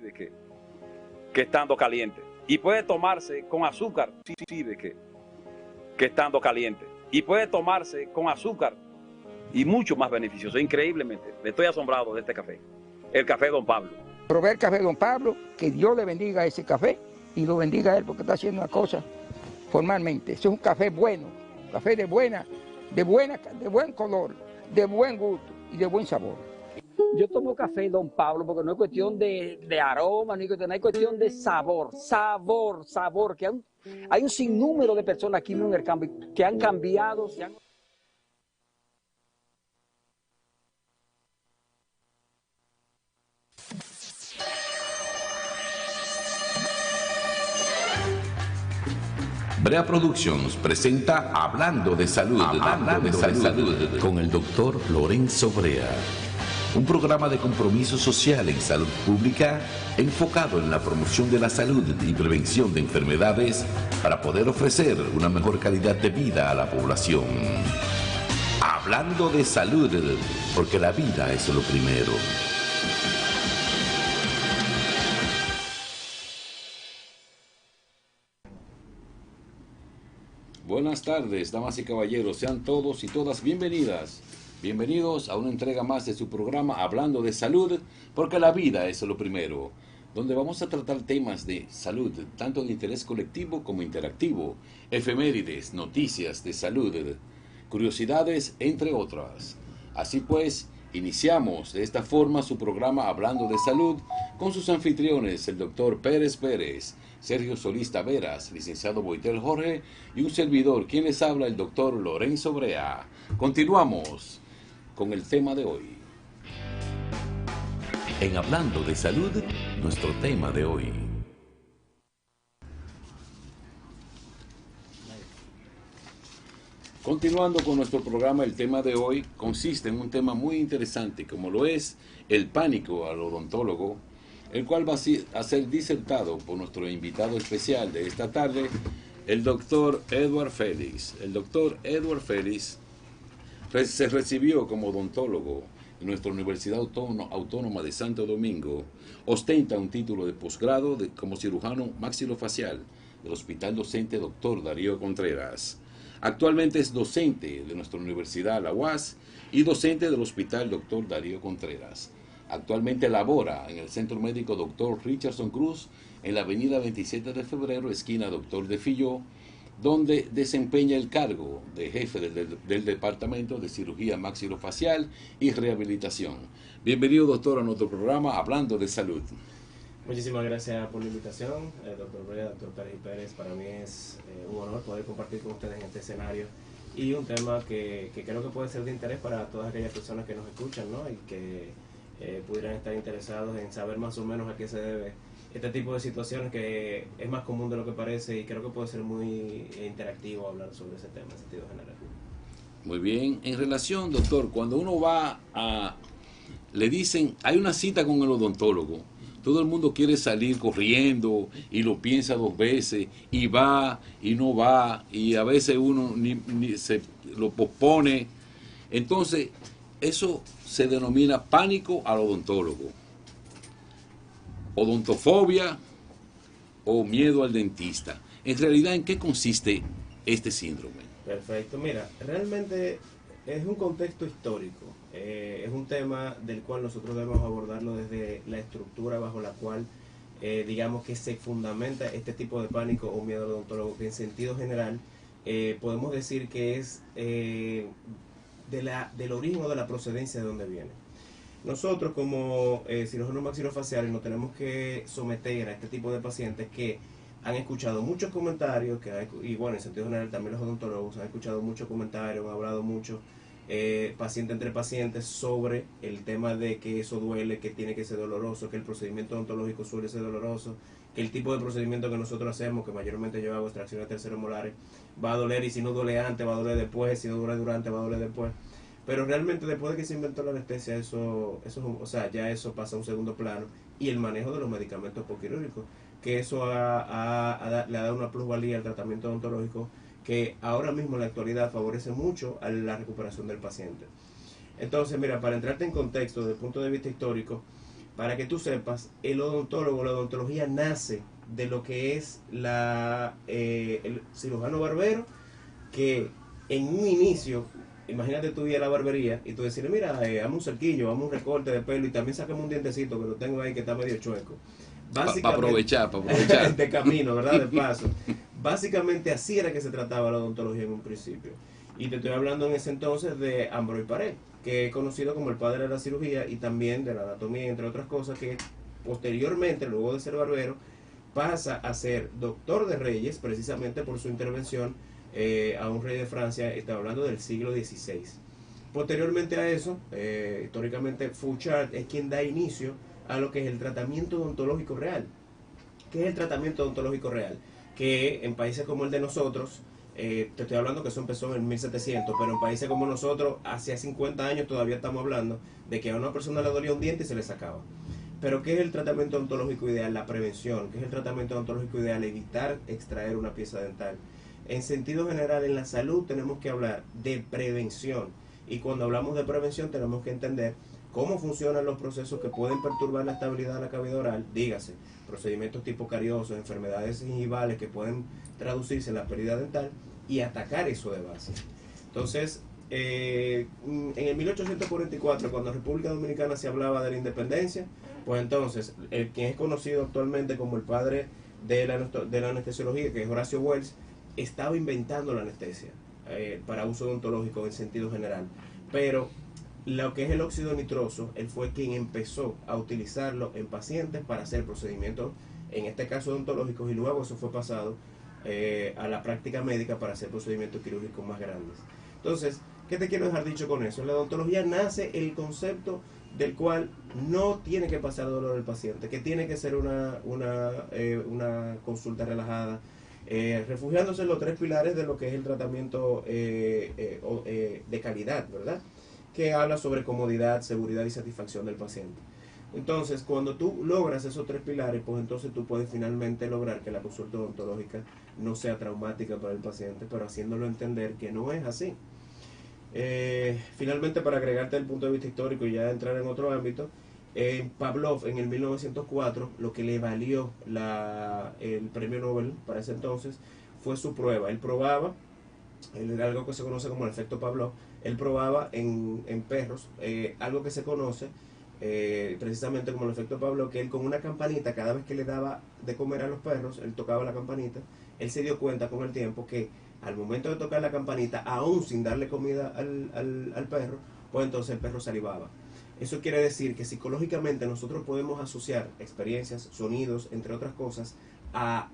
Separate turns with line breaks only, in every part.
que estando caliente. Y puede tomarse con azúcar, que estando caliente. Y puede tomarse con azúcar y mucho más beneficioso. Increíblemente, estoy asombrado de este café. El café Don Pablo.
Probé el café Don Pablo, que Dios le bendiga ese café y lo bendiga a él porque está haciendo una cosa formalmente. Ese es un café bueno, café de buen color, de buen gusto y de buen sabor.
Yo tomo café Don Pablo porque no es cuestión de aroma, no es cuestión de sabor, que hay un sinnúmero de personas aquí en el cambio que han cambiado,
Brea Productions presenta Hablando de Salud, con el doctor Lorenzo Brea. Un programa de compromiso social en salud pública enfocado en la promoción de la salud y prevención de enfermedades para poder ofrecer una mejor calidad de vida a la población. Hablando de salud, porque la vida es lo primero. Buenas tardes, damas y caballeros, sean todos y todas bienvenidas. Bienvenidos a una entrega más de su programa Hablando de Salud, porque la vida es lo primero, donde vamos a tratar temas de salud, tanto de interés colectivo como interactivo, efemérides, noticias de salud, curiosidades, entre otras. Así pues, iniciamos de esta forma su programa Hablando de Salud con sus anfitriones, el doctor Pérez Pérez, Sergio Solís Taveras, licenciado Boitel Jorge y un servidor, quien les habla, el doctor Lorenzo Brea. Continuamos con el tema de hoy. En Hablando de Salud, nuestro tema de hoy. Continuando con nuestro programa, el tema de hoy consiste en un tema muy interesante, como lo es el pánico al odontólogo, el cual va a ser disertado por nuestro invitado especial de esta tarde, el doctor Edward Félix. El doctor Edward Félix se recibió como odontólogo en nuestra Universidad Autónoma de Santo Domingo. Ostenta un título de posgrado como cirujano maxilofacial del Hospital Docente Dr. Darío Contreras. Actualmente es docente de nuestra universidad, la UAS, y docente del Hospital Dr. Darío Contreras. Actualmente labora en el Centro Médico Dr. Richardson Cruz, en la avenida 27 de febrero, esquina Dr. de Filló, donde desempeña el cargo de jefe del Departamento de Cirugía Maxilofacial y Rehabilitación. Bienvenido, doctor, a nuestro programa Hablando de Salud.
Muchísimas gracias por la invitación, doctor Brea, doctor Pérez. Para mí es un honor poder compartir con ustedes en este escenario y un tema que creo que puede ser de interés para todas aquellas personas que nos escuchan, ¿no? Y que pudieran estar interesados en saber más o menos a qué se debe este tipo de situaciones, que es más común de lo que parece, y creo que puede ser muy interactivo hablar sobre ese tema en sentido general.
Muy bien. En relación, doctor, cuando uno va le dicen, hay una cita con el odontólogo, todo el mundo quiere salir corriendo y lo piensa dos veces, y va y no va, y a veces uno ni se lo pospone. Entonces, eso se denomina pánico al odontólogo, odontofobia o miedo al dentista. En realidad, ¿en qué consiste este síndrome?
Perfecto, mira, realmente es un contexto histórico, es un tema del cual nosotros debemos abordarlo desde la estructura bajo la cual digamos que se fundamenta este tipo de pánico o miedo al odontólogo, que en sentido general podemos decir que es del origen o de la procedencia de donde viene. Nosotros como cirujanos maxilofaciales nos tenemos que someter a este tipo de pacientes que han escuchado muchos comentarios, y bueno, en sentido general también los odontólogos han escuchado muchos comentarios, han hablado mucho paciente entre pacientes sobre el tema de que eso duele, que tiene que ser doloroso, que el procedimiento odontológico suele ser doloroso, que el tipo de procedimiento que nosotros hacemos, que mayormente yo hago extracciones terceromolares, va a doler, y si no duele antes va a doler después, si no duele durante va a doler después. Pero realmente después de que se inventó la anestesia, o sea, ya eso pasa a un segundo plano, y el manejo de los medicamentos postquirúrgicos, que eso le ha dado una plusvalía al tratamiento odontológico que ahora mismo en la actualidad favorece mucho a la recuperación del paciente. Entonces, mira, para entrarte en contexto desde el punto de vista histórico, para que tú sepas, el odontólogo, la odontología nace de lo que es el cirujano barbero, que en un inicio, imagínate tú ir a la barbería y tú decirle, mira, hazme un cerquillo, hazme un recorte de pelo y también sácame un dientecito que lo tengo ahí que está medio chueco.
Para aprovechar.
De camino, ¿verdad? De paso. Básicamente así era que se trataba la odontología en un principio. Y te estoy hablando en ese entonces de Ambroise Paré, que es conocido como el padre de la cirugía y también de la anatomía, entre otras cosas, que posteriormente, luego de ser barbero, pasa a ser doctor de reyes, precisamente por su intervención a un rey de Francia, está hablando del siglo XVI. Posteriormente a eso, históricamente, Fouchard es quien da inicio a lo que es el tratamiento odontológico real. ¿Qué es el tratamiento odontológico real? Que en países como el de nosotros, te estoy hablando que eso empezó en 1700, pero en países como nosotros, hace 50 años todavía estamos hablando de que a una persona le dolía un diente y se le sacaba. Pero ¿qué es el tratamiento odontológico ideal? La prevención. ¿Qué es el tratamiento odontológico ideal? Evitar extraer una pieza dental. En sentido general, en la salud tenemos que hablar de prevención. Y cuando hablamos de prevención tenemos que entender cómo funcionan los procesos que pueden perturbar la estabilidad de la cavidad oral, dígase, procedimientos tipo cariosos, enfermedades gingivales que pueden traducirse en la pérdida dental y atacar eso de base. Entonces, en el 1844, cuando en República Dominicana se hablaba de la independencia, pues entonces, quien es conocido actualmente como el padre de la anestesiología, que es Horacio Wells, estaba inventando la anestesia para uso odontológico en sentido general. Pero lo que es el óxido nitroso, él fue quien empezó a utilizarlo en pacientes para hacer procedimientos, en este caso odontológicos, y luego eso fue pasado a la práctica médica para hacer procedimientos quirúrgicos más grandes. Entonces, ¿qué te quiero dejar dicho con eso? En la odontología nace el concepto del cual no tiene que pasar dolor al paciente, que tiene que ser una consulta relajada, refugiándose en los tres pilares de lo que es el tratamiento de calidad, ¿verdad? Que habla sobre comodidad, seguridad y satisfacción del paciente. Entonces, cuando tú logras esos tres pilares, pues entonces tú puedes finalmente lograr que la consulta odontológica no sea traumática para el paciente, pero haciéndolo entender que no es así. Finalmente, para agregarte el punto de vista histórico y ya entrar en otro ámbito, Pavlov en el 1904, lo que le valió el premio Nobel para ese entonces fue su prueba. Él probaba, algo que se conoce como el efecto Pavlov, él probaba en perros, algo que se conoce precisamente como el efecto Pavlov, que él con una campanita, cada vez que le daba de comer a los perros, él tocaba la campanita, él se dio cuenta con el tiempo que al momento de tocar la campanita, aún sin darle comida al perro, pues entonces el perro salivaba. Eso quiere decir que psicológicamente nosotros podemos asociar experiencias, sonidos, entre otras cosas, a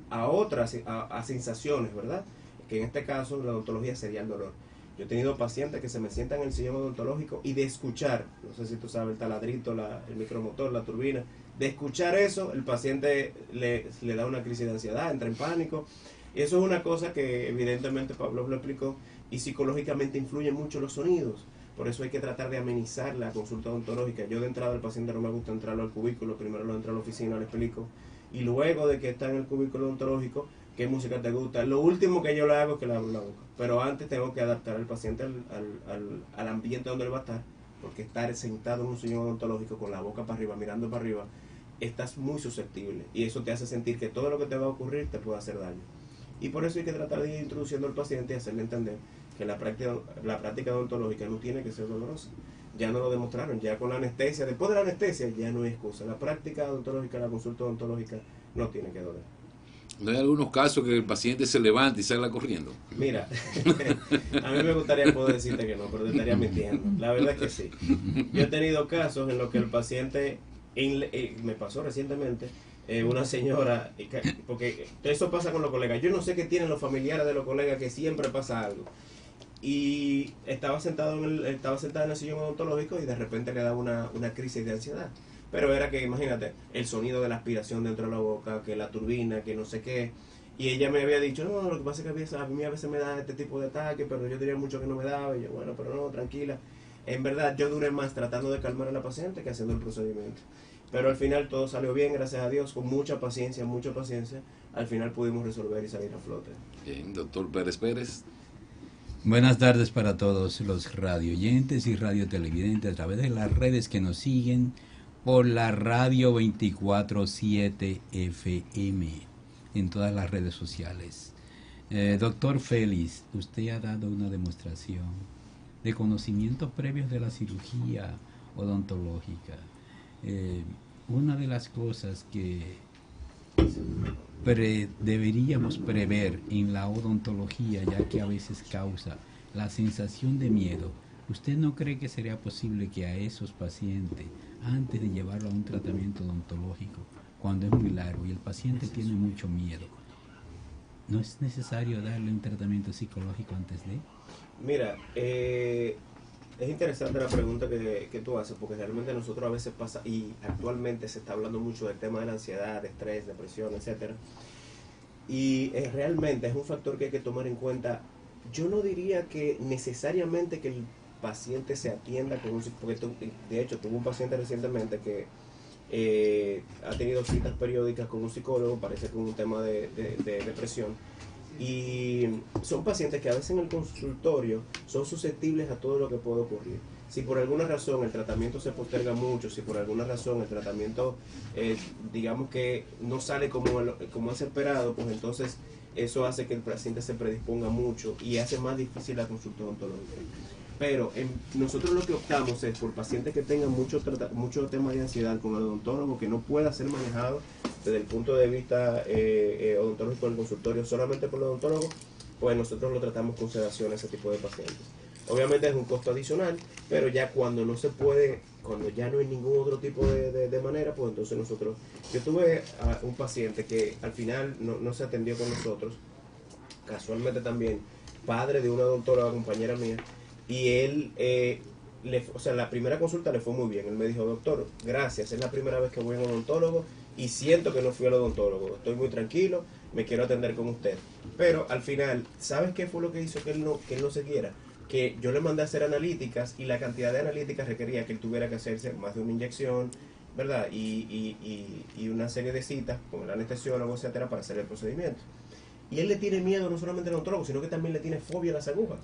sensaciones, ¿verdad? Que en este caso la odontología sería el dolor. Yo he tenido pacientes que se me sientan en el sillón odontológico y de escuchar, no sé si tú sabes, el taladrito, el micromotor, la turbina, de escuchar eso, el paciente le da una crisis de ansiedad, entra en pánico. Y eso es una cosa que evidentemente Pavlov lo explicó, y psicológicamente influyen mucho los sonidos. Por eso hay que tratar de amenizar la consulta odontológica. Yo de entrada al paciente no me gusta entrarlo al cubículo, primero lo entro a la oficina, le explico, y luego de que está en el cubículo odontológico, qué música te gusta. Lo último que yo le hago es que le abro la boca, pero antes tengo que adaptar al paciente al ambiente donde él va a estar, porque estar sentado en un sillón odontológico con la boca para arriba, mirando para arriba, estás muy susceptible, y eso te hace sentir que todo lo que te va a ocurrir te puede hacer daño. Y por eso hay que tratar de ir introduciendo al paciente y hacerle entender que la práctica odontológica no tiene que ser dolorosa. Ya no lo demostraron, ya con la anestesia, después de la anestesia ya no es cosa. La práctica odontológica, la consulta odontológica no tiene que doler.
¿No hay algunos casos que el paciente se levanta y salga corriendo?
Mira, a mí me gustaría poder decirte que no, pero te estaría mintiendo. La verdad es que sí. Yo he tenido casos en los que el paciente, me pasó recientemente, una señora, porque eso pasa con los colegas. Yo no sé qué tienen los familiares de los colegas, que siempre pasa algo. Y estaba sentada en el sillón odontológico y de repente le da una crisis de ansiedad. Pero era que, imagínate, el sonido de la aspiración dentro de la boca, que la turbina, que no sé qué. Y ella me había dicho, no, lo que pasa es que a mí a veces me da este tipo de ataque, pero yo tenía mucho que no me daba. Y yo, bueno, pero no, tranquila. En verdad, yo duré más tratando de calmar a la paciente que haciendo el procedimiento. Pero al final todo salió bien, gracias a Dios, con mucha paciencia. Al final pudimos resolver y salir a flote.
Bien, doctor Pérez Pérez.
Buenas tardes para todos los radioyentes y radiotelevidentes a través de las redes que nos siguen por la radio 24/7 FM en todas las redes sociales. Doctor Félix, usted ha dado una demostración de conocimientos previos de la cirugía odontológica. Una de las cosas que deberíamos prever en la odontología, ya que a veces causa la sensación de miedo, ¿usted no cree que sería posible que a esos pacientes, antes de llevarlo a un tratamiento odontológico, cuando es muy largo y el paciente tiene mucho miedo, no es necesario darle un tratamiento psicológico antes de?
Mira, es interesante la pregunta que tú haces, porque realmente nosotros a veces pasa, y actualmente se está hablando mucho del tema de la ansiedad, estrés, depresión, etcétera. Y realmente es un factor que hay que tomar en cuenta. Yo no diría que necesariamente que el paciente se atienda con un psicólogo, porque de hecho tuve un paciente recientemente que ha tenido citas periódicas con un psicólogo, parece que un tema de depresión, y son pacientes que a veces en el consultorio son susceptibles a todo lo que puede ocurrir. Si por alguna razón el tratamiento se posterga mucho, si por alguna razón el tratamiento digamos que no sale como es esperado, pues entonces eso hace que el paciente se predisponga mucho y hace más difícil la consulta odontológica. Pero nosotros lo que optamos es por pacientes que tengan mucho tema de ansiedad con el odontólogo, que no pueda ser manejado desde el punto de vista odontológico en el consultorio solamente por el odontólogo, pues nosotros lo tratamos con sedación a ese tipo de pacientes. Obviamente es un costo adicional, pero ya cuando no se puede, cuando ya no hay ningún otro tipo de manera, pues entonces nosotros... Yo tuve a un paciente que al final no se atendió con nosotros, casualmente también, padre de una odontóloga, compañera mía, y él, la primera consulta le fue muy bien. Él me dijo: doctor, gracias, es la primera vez que voy a un odontólogo y siento que no fui al odontólogo, estoy muy tranquilo, me quiero atender con usted. Pero al final, ¿sabes qué fue lo que hizo que él no se quiera? Que yo le mandé a hacer analíticas, y la cantidad de analíticas requería que él tuviera que hacerse más de una inyección, ¿verdad? Y una serie de citas con el anestesiólogo, etcétera, para hacer el procedimiento. Y él le tiene miedo no solamente al odontólogo, sino que también le tiene fobia a las agujas.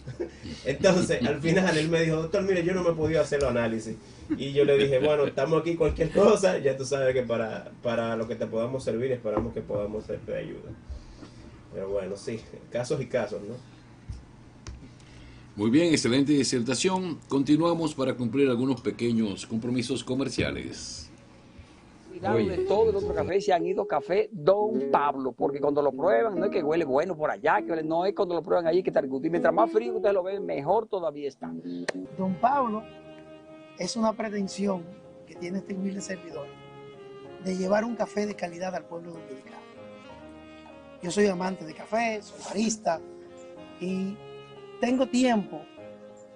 Entonces, al final, él me dijo: doctor, mire, yo no me he podido hacer los análisis. Y yo le dije: bueno, estamos aquí, cualquier cosa, ya tú sabes que para lo que te podamos servir, esperamos que podamos ser de ayuda. Pero bueno, sí, casos y casos, ¿no?
Muy bien, excelente disertación. Continuamos para cumplir algunos pequeños compromisos comerciales.
De todo el otro café se han ido a Café Don Pablo, porque cuando lo prueban no es que huele bueno por allá, no es cuando lo prueban allí que está rico. Y mientras más frío ustedes lo ven, mejor todavía está.
Don Pablo es una pretensión que tiene este humilde servidor de llevar un café de calidad al pueblo dominicano. Yo soy amante de café, soy barista y tengo tiempo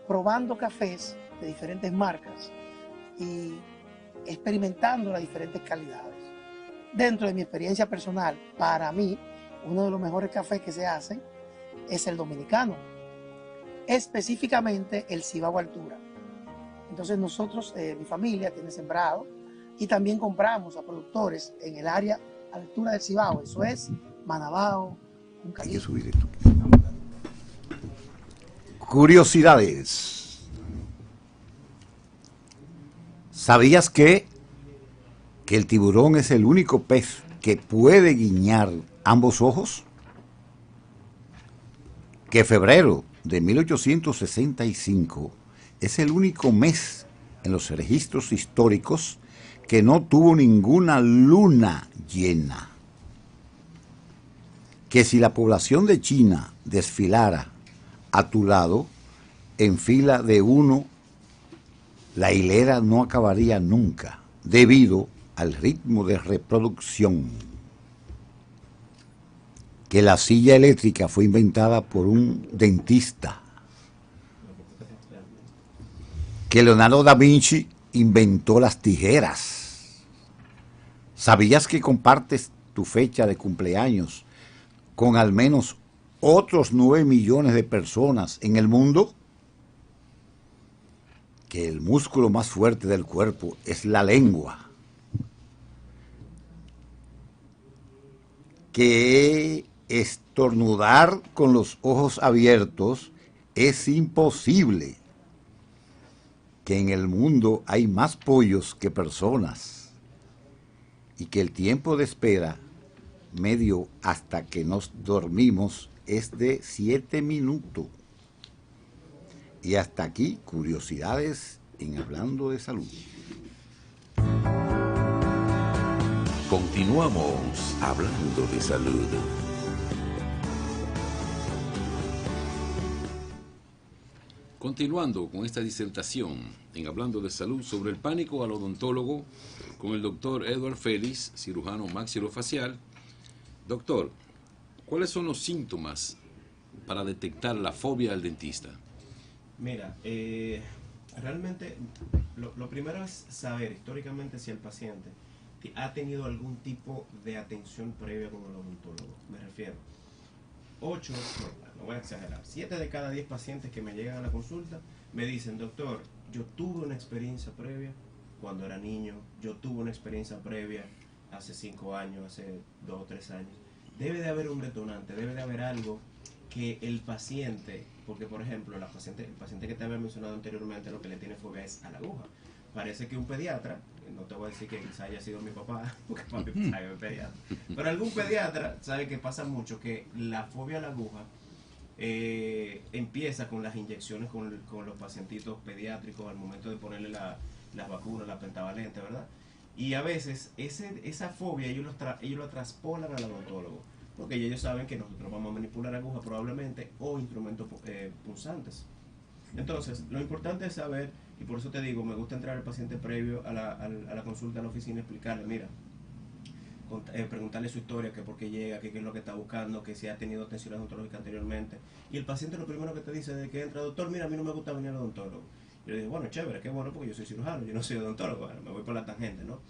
probando cafés de diferentes marcas y experimentando las diferentes calidades. Dentro de mi experiencia personal, para mí, uno de los mejores cafés que se hacen es el dominicano, específicamente el Cibao Altura. Entonces nosotros, mi familia tiene sembrado y también compramos a productores en el área altura del Cibao, eso es Manabao,
Hay que subir esto. Curiosidades. ¿Sabías que el tiburón es el único pez que puede guiñar ambos ojos? Que febrero de 1865 es el único mes en los registros históricos que no tuvo ninguna luna llena. Que si la población de China desfilara a tu lado, en fila de uno, la hilera no acabaría nunca, debido al ritmo de reproducción. Que la silla eléctrica fue inventada por un dentista. Que Leonardo da Vinci inventó las tijeras. ¿Sabías que compartes tu fecha de cumpleaños con al menos otros 9 millones de personas en el mundo? Que el músculo más fuerte del cuerpo es la lengua. Que estornudar con los ojos abiertos es imposible. que en el mundo hay más pollos que personas y que el tiempo de espera medio hasta que nos dormimos es de 7 minutos. Y hasta aquí, curiosidades en Hablando de Salud.
Continuamos hablando de salud.
Continuando con esta disertación en Hablando de Salud sobre el pánico al odontólogo con el doctor Edward Félix, cirujano maxilofacial. Doctor, ¿cuáles son los síntomas para detectar la fobia al dentista?
Mira, realmente lo primero es saber históricamente si el paciente ha tenido algún tipo de atención previa con el odontólogo. Me refiero, 8, no voy a exagerar, 7 de cada 10 pacientes que me llegan a la consulta me dicen, doctor, yo tuve una experiencia previa cuando era niño, yo tuve una experiencia previa hace 5 años, hace 2 o 3 años. Debe de haber un detonante, debe de haber algo que el paciente, porque por ejemplo el paciente que te había mencionado anteriormente, lo que le tiene fobia es a la aguja. Parece que un pediatra, no te voy a decir que quizá haya sido mi papá, porque papi sabe pediatra, pero algún pediatra sabe que pasa mucho, que la fobia a la aguja empieza con las inyecciones con los pacientitos pediátricos al momento de ponerle las vacunas, la pentavalente, ¿verdad? Y a veces esa fobia ellos lo traspolan al odontólogo, porque ellos saben que nosotros vamos a manipular agujas probablemente o instrumentos punzantes. Entonces, lo importante es saber, y por eso te digo, me gusta entrar al paciente previo a la consulta a la oficina y explicarle, mira, preguntarle su historia, que por qué llega, que qué es lo que está buscando, que si ha tenido atención odontológica anteriormente. Y el paciente lo primero que te dice de que entra, doctor, mira, a mí no me gusta venir al odontólogo. Yo le digo, bueno, chévere, qué bueno, porque yo soy cirujano, yo no soy odontólogo, bueno, me voy por la tangente, ¿no?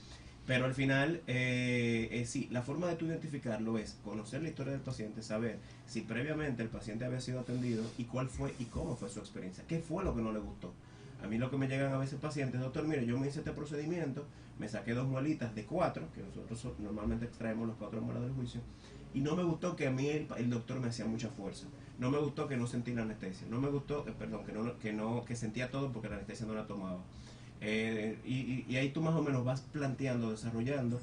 Pero al final, sí, la forma de tú identificarlo es conocer la historia del paciente, saber si previamente el paciente había sido atendido y cuál fue y cómo fue su experiencia, qué fue lo que no le gustó. A mí lo que me llegan a veces pacientes, doctor, mire, yo me hice este procedimiento, me saqué 2 muelitas de 4, que nosotros normalmente extraemos los 4 muelas del juicio, y no me gustó que a mí el doctor me hacía mucha fuerza, no me gustó que no sentí la anestesia, no me gustó, perdón, que sentía todo porque la anestesia no la tomaba. Y ahí tú más o menos vas planteando, desarrollando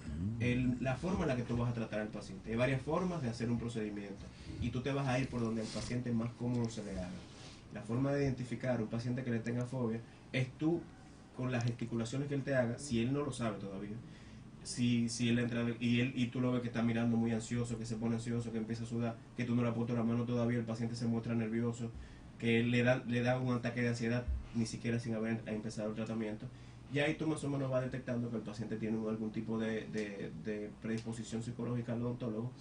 la forma en la que tú vas a tratar al paciente. Hay varias formas de hacer un procedimiento y tú te vas a ir por donde al paciente más cómodo se le haga. La forma de identificar a un paciente que le tenga fobia es tú, con las gesticulaciones que él te haga, si él no lo sabe todavía, si él entra y tú lo ves que está mirando muy ansioso, que se pone ansioso, que empieza a sudar, que tú no le has puesto la mano todavía, el paciente se muestra nervioso, que le da un ataque de ansiedad ni siquiera sin haber empezado el tratamiento, y ahí tú más o menos vas detectando que el paciente tiene algún tipo de predisposición psicológica al odontólogo.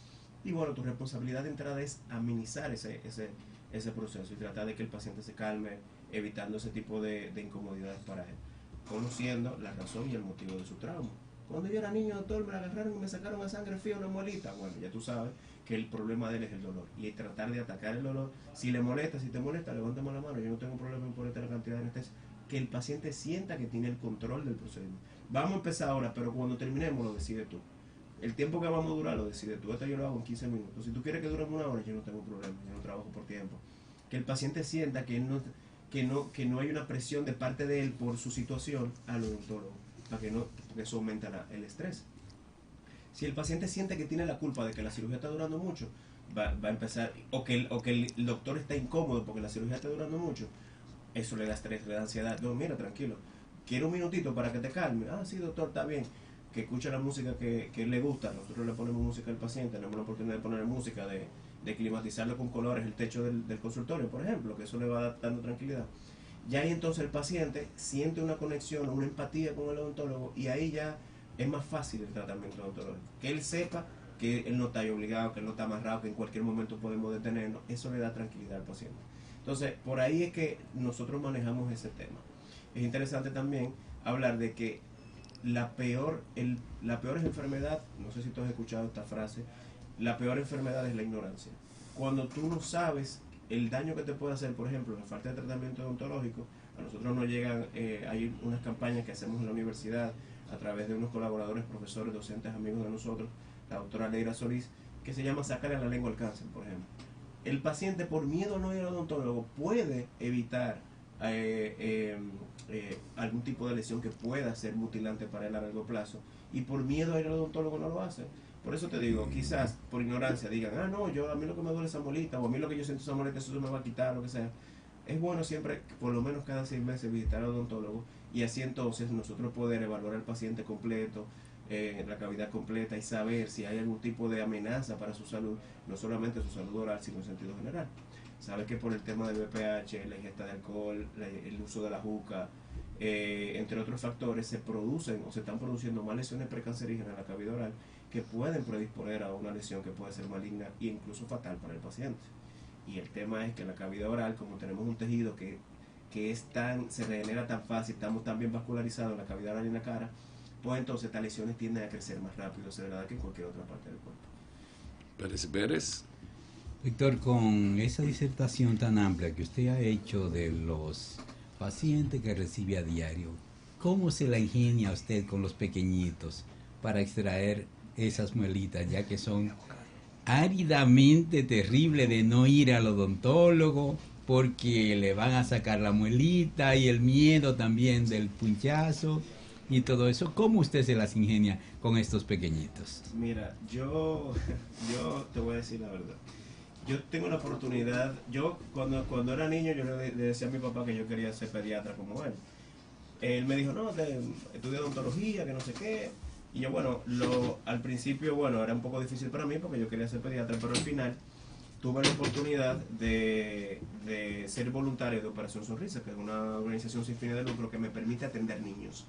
Y bueno, tu responsabilidad de entrada es amenizar ese proceso y tratar de que el paciente se calme, evitando ese tipo de incomodidades para él, conociendo la razón y el motivo de su trauma. Cuando yo era niño, doctor, me la agarraron y me sacaron a sangre fría una muelita. Bueno, ya tú sabes que el problema de él es el dolor y tratar de atacar el dolor. Si te molesta, levántame la mano, yo no tengo problema en ponerte la cantidad de anestesia. Que el paciente sienta que tiene el control del procedimiento. Vamos a empezar ahora, pero cuando terminemos lo decides tú. El tiempo que vamos a durar lo decides tú. Esto yo lo hago en 15 minutos. Si tú quieres que dure 1 hora, yo no tengo problema, yo no trabajo por tiempo. Que el paciente sienta que no hay una presión de parte de él por su situación al odontólogo, porque eso aumenta el estrés. Si el paciente siente que tiene la culpa de que la cirugía está durando mucho, va a empezar, o que el doctor está incómodo porque la cirugía está durando mucho, eso le da estrés, le da ansiedad. No, mira, tranquilo, quiero un minutito para que te calme. Ah, sí, doctor, está bien. Que escucha la música que él le gusta. Nosotros le ponemos música al paciente, tenemos la oportunidad de poner música, de climatizarlo con colores, el techo del consultorio, por ejemplo, que eso le va dando tranquilidad. Ya ahí entonces el paciente siente una conexión, una empatía con el odontólogo, y ahí ya es más fácil el tratamiento odontológico. Que él sepa que él no está ahí obligado, que él no está amarrado, que en cualquier momento podemos detenernos, eso le da tranquilidad al paciente. Entonces, por ahí es que nosotros manejamos ese tema. Es interesante también hablar de que la peor enfermedad, no sé si tú has escuchado esta frase, la peor enfermedad es la ignorancia. Cuando tú no sabes el daño que te puede hacer, por ejemplo, la falta de tratamiento odontológico, a nosotros nos llegan, hay unas campañas que hacemos en la universidad a través de unos colaboradores, profesores, docentes, amigos de nosotros, la doctora Leira Solís, que se llama Sácale la lengua al cáncer, por ejemplo. El paciente, por miedo a no ir al odontólogo, puede evitar algún tipo de lesión que pueda ser mutilante para él a largo plazo, y por miedo a ir al odontólogo no lo hace. Por eso te digo, quizás por ignorancia digan, ah, no, a mí lo que me duele es esa molita, o a mí lo que yo siento es esa molita, eso se me va a quitar, lo que sea. Es bueno siempre, por lo menos cada 6 meses, visitar al odontólogo, y así entonces nosotros poder evaluar al paciente completo, la cavidad completa, y saber si hay algún tipo de amenaza para su salud, no solamente su salud oral, sino en sentido general. Sabes que por el tema del BPH, la ingesta de alcohol, el uso de la juca, entre otros factores, se producen o se están produciendo más lesiones precancerígenas en la cavidad oral que pueden predisponer a una lesión que puede ser maligna e incluso fatal para el paciente. Y el tema es que la cavidad oral, como tenemos un tejido que se regenera tan fácil, estamos tan bien vascularizados en la cavidad oral y en la cara, pues entonces estas lesiones tienden a crecer más rápido, acelerada que en cualquier otra parte del cuerpo.
Pérez.
Víctor, con esa disertación tan amplia que usted ha hecho de los pacientes que recibe a diario, ¿cómo se la ingenia usted con los pequeñitos para extraer esas muelitas, ya que son áridamente terribles de no ir al odontólogo porque le van a sacar la muelita, y el miedo también del punchazo y todo eso? ¿Cómo usted se las ingenia con estos pequeñitos?
Mira, yo te voy a decir la verdad. Yo tengo la oportunidad, yo cuando era niño yo le decía a mi papá que yo quería ser pediatra como él. Él me dijo, no, estudia odontología, que no sé qué. Y yo, bueno, al principio, bueno, era un poco difícil para mí porque yo quería ser pediatra, pero al final tuve la oportunidad de ser voluntario de Operación Sonrisa, que es una organización sin fines de lucro que me permite atender niños.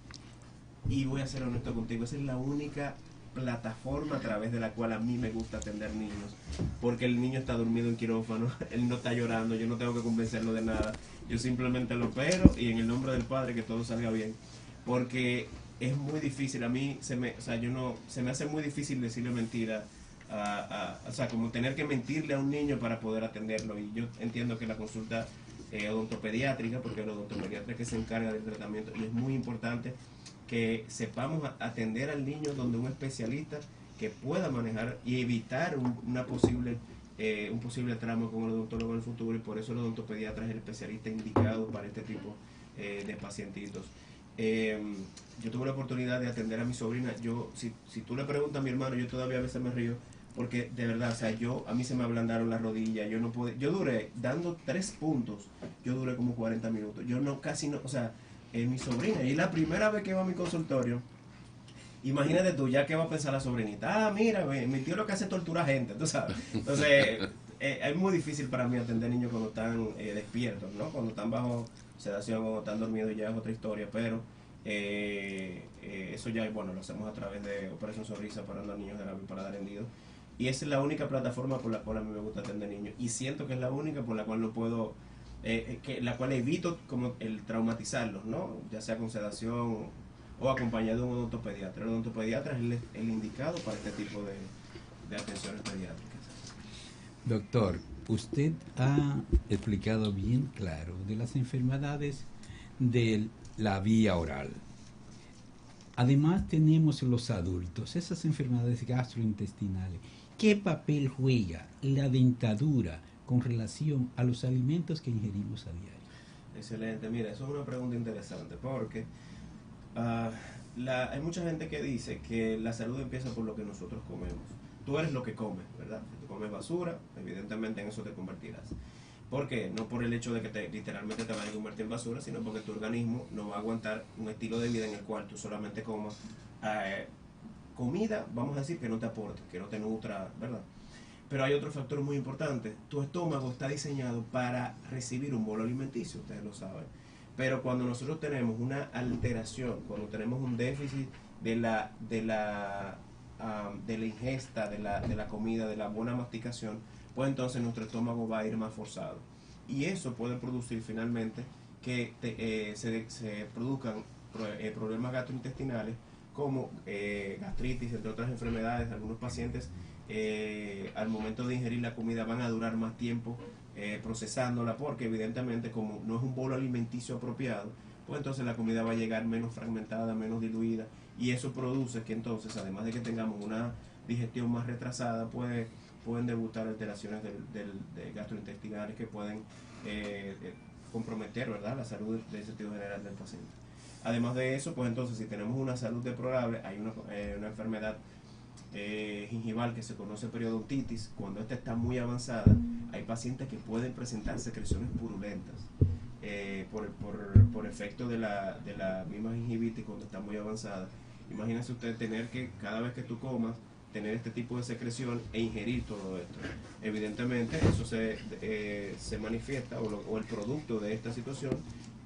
Y voy a ser honesto contigo, esa es la única plataforma a través de la cual a mí me gusta atender niños, porque el niño está dormido en quirófano, él no está llorando, yo no tengo que convencerlo de nada, yo simplemente lo opero y en el nombre del Padre que todo salga bien, porque es muy difícil, a mí se me hace muy difícil decirle mentira, o sea, como tener que mentirle a un niño para poder atenderlo. Y yo entiendo que la consulta odontopediátrica, porque el odontopediatra es que se encarga del tratamiento, y es muy importante que sepamos atender al niño donde un especialista que pueda manejar y evitar un posible trauma con el odontólogo en el futuro, y por eso el odontopediatra es el especialista indicado para este tipo de pacientitos. Yo tuve la oportunidad de atender a mi sobrina. Si tú le preguntas a mi hermano, yo todavía a veces me río, porque de verdad, o sea, a mí se me ablandaron las rodillas, yo duré, dando 3 puntos, yo duré como 40 minutos, o sea, mi sobrina, y la primera vez que va a mi consultorio, imagínate tú, ya que va a pensar la sobrinita, mira, mi tío lo que hace es torturar a gente, tú sabes. Entonces, es muy difícil para mí atender niños cuando están despiertos, ¿no? Cuando están bajo sedación, cuando están dormidos, ya es otra historia, pero eso ya, bueno, lo hacemos a través de Operación Sonrisa para los niños de la paladar hendido, y esa es la única plataforma por la cual a mí me gusta atender niños, y siento que es la única por la cual no puedo, la cual evito como el traumatizarlos, ¿no? Ya sea con sedación o acompañado de un odontopediatra. El odontopediatra es el indicado para este tipo de atenciones pediátricas.
Doctor, usted ha explicado bien claro de las enfermedades de la vía oral. Además tenemos los adultos, esas enfermedades gastrointestinales. ¿Qué papel juega la dentadura con relación a los alimentos que ingerimos a diario?
Excelente, mira, eso es una pregunta interesante, porque hay mucha gente que dice que la salud empieza por lo que nosotros comemos. Tú eres lo que comes, ¿verdad? Si tú comes basura, evidentemente en eso te convertirás. ¿Por qué? No por el hecho de que literalmente te vayas a convertir en basura, sino porque tu organismo no va a aguantar un estilo de vida en el cual tú solamente comas comida, vamos a decir, que no te aporte, que no te nutra, ¿verdad? Pero hay otro factor muy importante. Tu estómago está diseñado para recibir un bolo alimenticio, ustedes lo saben. Pero cuando nosotros tenemos una alteración, cuando tenemos un déficit de la ingesta, de la comida, de la buena masticación, pues entonces nuestro estómago va a ir más forzado. Y eso puede producir finalmente que se produzcan problemas gastrointestinales como gastritis, entre otras enfermedades. Algunos pacientes al momento de ingerir la comida van a durar más tiempo procesándola, porque evidentemente como no es un bolo alimenticio apropiado, pues entonces la comida va a llegar menos fragmentada, menos diluida, y eso produce que entonces, además de que tengamos una digestión más retrasada, pueden debutar alteraciones de gastrointestinales que pueden comprometer, ¿verdad?, la salud del sentido general del paciente. Además de eso, pues entonces si tenemos una salud deplorable, hay una enfermedad gingival que se conoce periodontitis. Cuando esta está muy avanzada, hay pacientes que pueden presentar secreciones purulentas por efecto de la misma gingivitis cuando está muy avanzada. Imagínese usted tener que, cada vez que tú comas, tener este tipo de secreción e ingerir todo esto. Evidentemente eso se manifiesta, o el producto de esta situación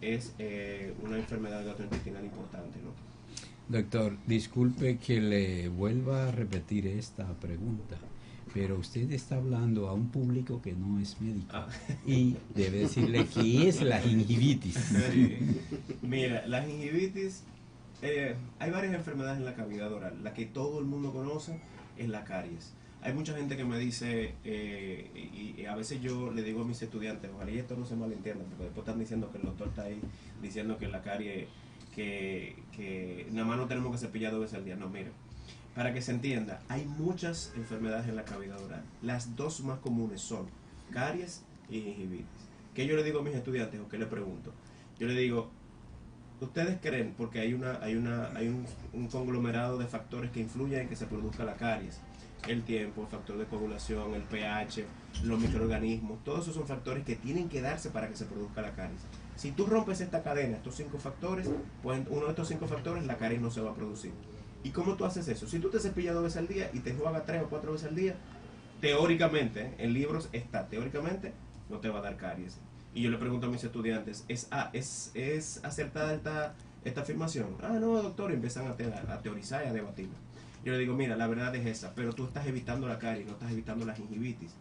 es una enfermedad gastrointestinal importante, ¿no?
Doctor, disculpe que le vuelva a repetir esta pregunta, pero usted está hablando a un público que no es médico y debe decirle qué es la gingivitis.
Sí. Mira, la gingivitis, hay varias enfermedades en la cavidad oral. La que todo el mundo conoce es la caries. Hay mucha gente que me dice, y a veces yo le digo a mis estudiantes, ojalá y esto no se malentienda, porque después están diciendo que el doctor está ahí diciendo que la caries, que nada más no tenemos que cepillar 2 veces al día. No, mire, para que se entienda, hay muchas enfermedades en la cavidad oral. Las dos más comunes son caries y gingivitis. ¿Qué yo le digo a mis estudiantes o qué le pregunto? Yo le digo, ¿ustedes creen, porque hay un conglomerado de factores que influyen en que se produzca la caries? El tiempo, el factor de coagulación, el pH, los microorganismos, todos esos son factores que tienen que darse para que se produzca la caries. Si tú rompes esta cadena, estos 5 factores, pues uno de estos 5 factores, la caries no se va a producir. ¿Y cómo tú haces eso? Si tú te cepillas 2 veces al día y te enjuagas 3 o 4 veces al día, teóricamente, en libros está, teóricamente no te va a dar caries. Y yo le pregunto a mis estudiantes, ¿es acertada esta afirmación? No, doctor, y empiezan a teorizar y a debatir. Yo le digo, mira, la verdad es esa, pero tú estás evitando la caries, no estás evitando la gingivitis.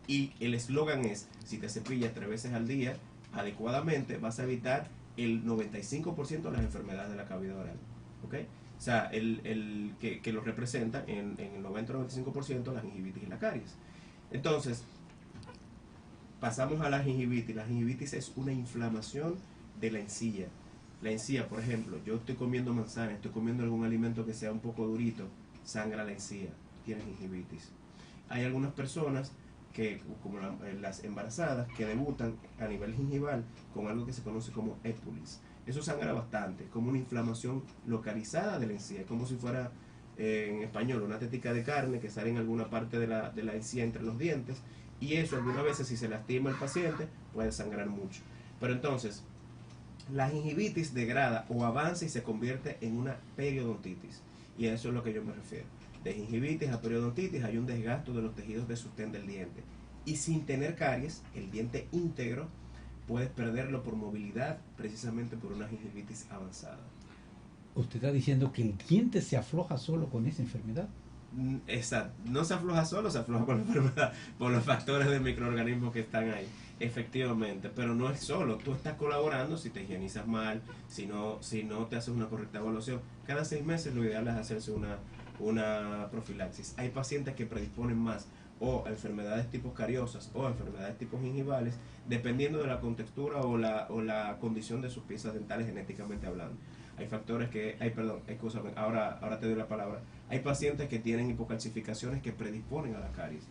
Y el eslogan es, si te cepillas 3 veces al día, adecuadamente, vas a evitar el 95% de las enfermedades de la cavidad oral. ¿Ok? O sea, que lo representa en el 90-95% la gingivitis y la caries. Entonces, pasamos a la gingivitis. La gingivitis es una inflamación de la encía. La encía, por ejemplo, yo estoy comiendo manzana, estoy comiendo algún alimento que sea un poco durito, sangra la encía, tiene gingivitis. Hay algunas personas que, como las embarazadas, que debutan a nivel gingival con algo que se conoce como épulis. Eso sangra bastante, como una inflamación localizada de la encía, como si fuera, en español, una tetica de carne que sale en alguna parte de la encía entre los dientes, y eso algunas veces, si se lastima el paciente, puede sangrar mucho. Pero entonces, la gingivitis degrada o avanza y se convierte en una periodontitis, y a eso es lo que yo me refiero. De gingivitis a periodontitis hay un desgasto de los tejidos de sostén del diente, y sin tener caries, el diente íntegro, puedes perderlo por movilidad, precisamente por una gingivitis avanzada.
¿Usted está diciendo que el diente se afloja solo con esa enfermedad?
Exacto, no se afloja solo, se afloja con la enfermedad, por los factores de microorganismos que están ahí, efectivamente, pero no es solo, tú estás colaborando si te higienizas mal, si no te haces una correcta evaluación. Cada 6 meses lo ideal es hacerse una profilaxis. Hay pacientes que predisponen más o a enfermedades tipo cariosas o a enfermedades tipo gingivales, dependiendo de la contextura o la condición de sus piezas dentales genéticamente hablando. Hay factores que, ahora te doy la palabra. Hay pacientes que tienen hipocalcificaciones que predisponen a la caries,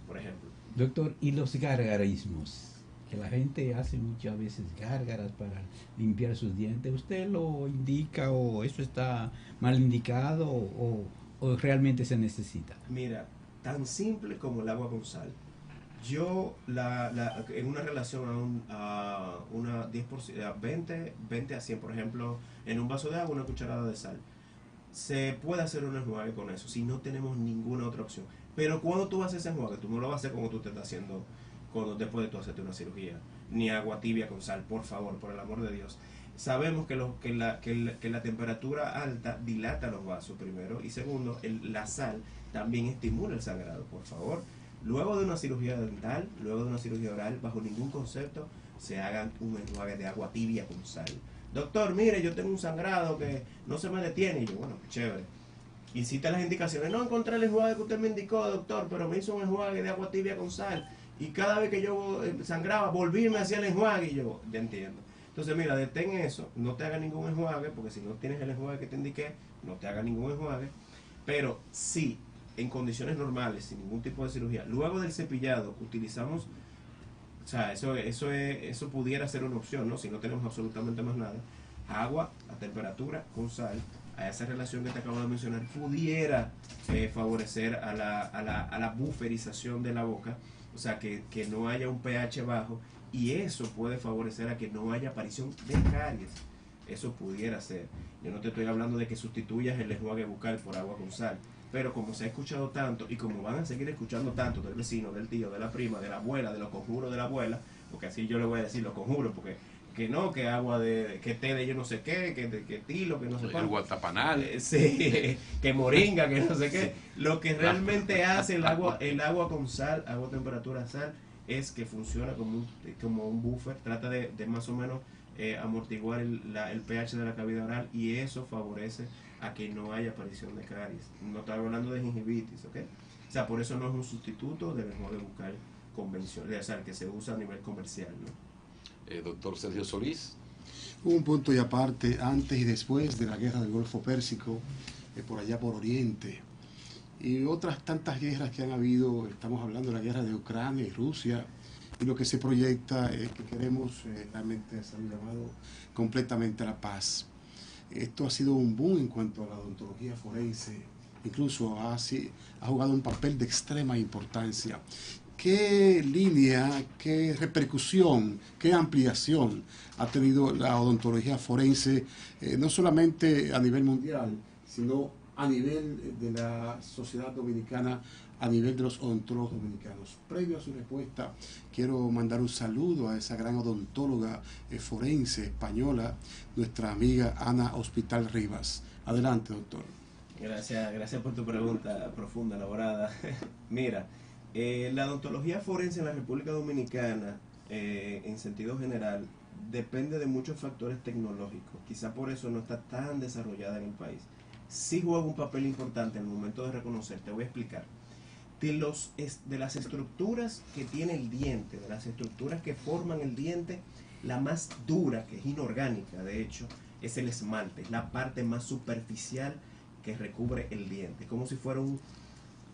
por ejemplo.
Doctor, ¿y los gargarismos? Que la gente hace muchas veces gárgaras para limpiar sus dientes. ¿Usted lo indica o eso está mal indicado o realmente se necesita?
Mira, tan simple como el agua con sal. Yo, en una relación a una 10%, a 20 a 100, por ejemplo, en un vaso de agua, una cucharada de sal. Se puede hacer un enjuague con eso, si no tenemos ninguna otra opción. Pero cuando tú haces ese enjuague, tú no lo vas a hacer como tú te estás haciendo después de tú hacerte una cirugía. Ni agua tibia con sal, por favor, por el amor de Dios. Sabemos que la temperatura alta dilata los vasos, primero. Y segundo, la sal también estimula el sangrado, por favor. Luego de una cirugía dental, luego de una cirugía oral, bajo ningún concepto se hagan un enjuague de agua tibia con sal. Doctor, mire, yo tengo un sangrado que no se me detiene. Y yo, bueno, chévere. Y cita las indicaciones. No encontré el enjuague que usted me indicó, doctor, pero me hizo un enjuague de agua tibia con sal. Y cada vez que yo sangraba, volví me hacía el enjuague. Y yo, ya entiendo. Entonces, mira, detén eso. No te haga ningún enjuague, porque si no tienes el enjuague que te indiqué, no te haga ningún enjuague. Pero sí, en condiciones normales, sin ningún tipo de cirugía, luego del cepillado, O sea, eso pudiera ser una opción, ¿no? Si no tenemos absolutamente más nada. Agua a temperatura con sal, a esa relación que te acabo de mencionar, pudiera favorecer a la buferización de la boca, o sea, que no haya un pH bajo, y eso puede favorecer a que no haya aparición de caries. Eso pudiera ser. Yo no te estoy hablando de que sustituyas el enjuague bucal por agua con sal, pero como se ha escuchado tanto, y como van a seguir escuchando tanto del vecino, del tío, de la prima, de la abuela, de los conjuros de la abuela, porque así yo le voy a decir los conjuros, porque que no, que agua que té de yo no sé qué, que tilo, que no sé qué.
El guatapanal.
Sí, que moringa, que no sé qué. Lo que realmente hace el agua con sal, agua a temperatura sal, es que funciona como un buffer, trata de más o menos amortiguar el pH de la cavidad oral, y eso favorece a que no haya aparición de caries. No estaba hablando de gingivitis, ¿ok? O sea, por eso no es un sustituto del enjuague bucal convencional, o sea, que se usa a nivel comercial, ¿no?
Doctor Sergio Solís.
Hubo un punto y aparte, antes y después de la guerra del Golfo Pérsico, por allá por Oriente, y otras tantas guerras que han habido. Estamos hablando de la guerra de Ucrania y Rusia, y lo que se proyecta es que queremos realmente hacer un llamado completamente a la paz. Esto ha sido un boom en cuanto a la odontología forense, incluso ha jugado un papel de extrema importancia. ¿Qué línea, qué repercusión, qué ampliación ha tenido la odontología forense, no solamente a nivel mundial, sino a nivel de la sociedad dominicana, a nivel de los odontólogos dominicanos? Previo a su respuesta, quiero mandar un saludo a esa gran odontóloga forense española, nuestra amiga Ana Hospital Rivas. Adelante, doctor.
Gracias por tu pregunta profunda, elaborada. Mira, la odontología forense en la República Dominicana, en sentido general, depende de muchos factores tecnológicos. Quizá por eso no está tan desarrollada en el país. Sí juega un papel importante en el momento de reconocer. Te voy a explicar. De las estructuras que tiene el diente, de las estructuras que forman el diente, la más dura, que es inorgánica, de hecho, es el esmalte. Es la parte más superficial que recubre el diente. Es como si fuera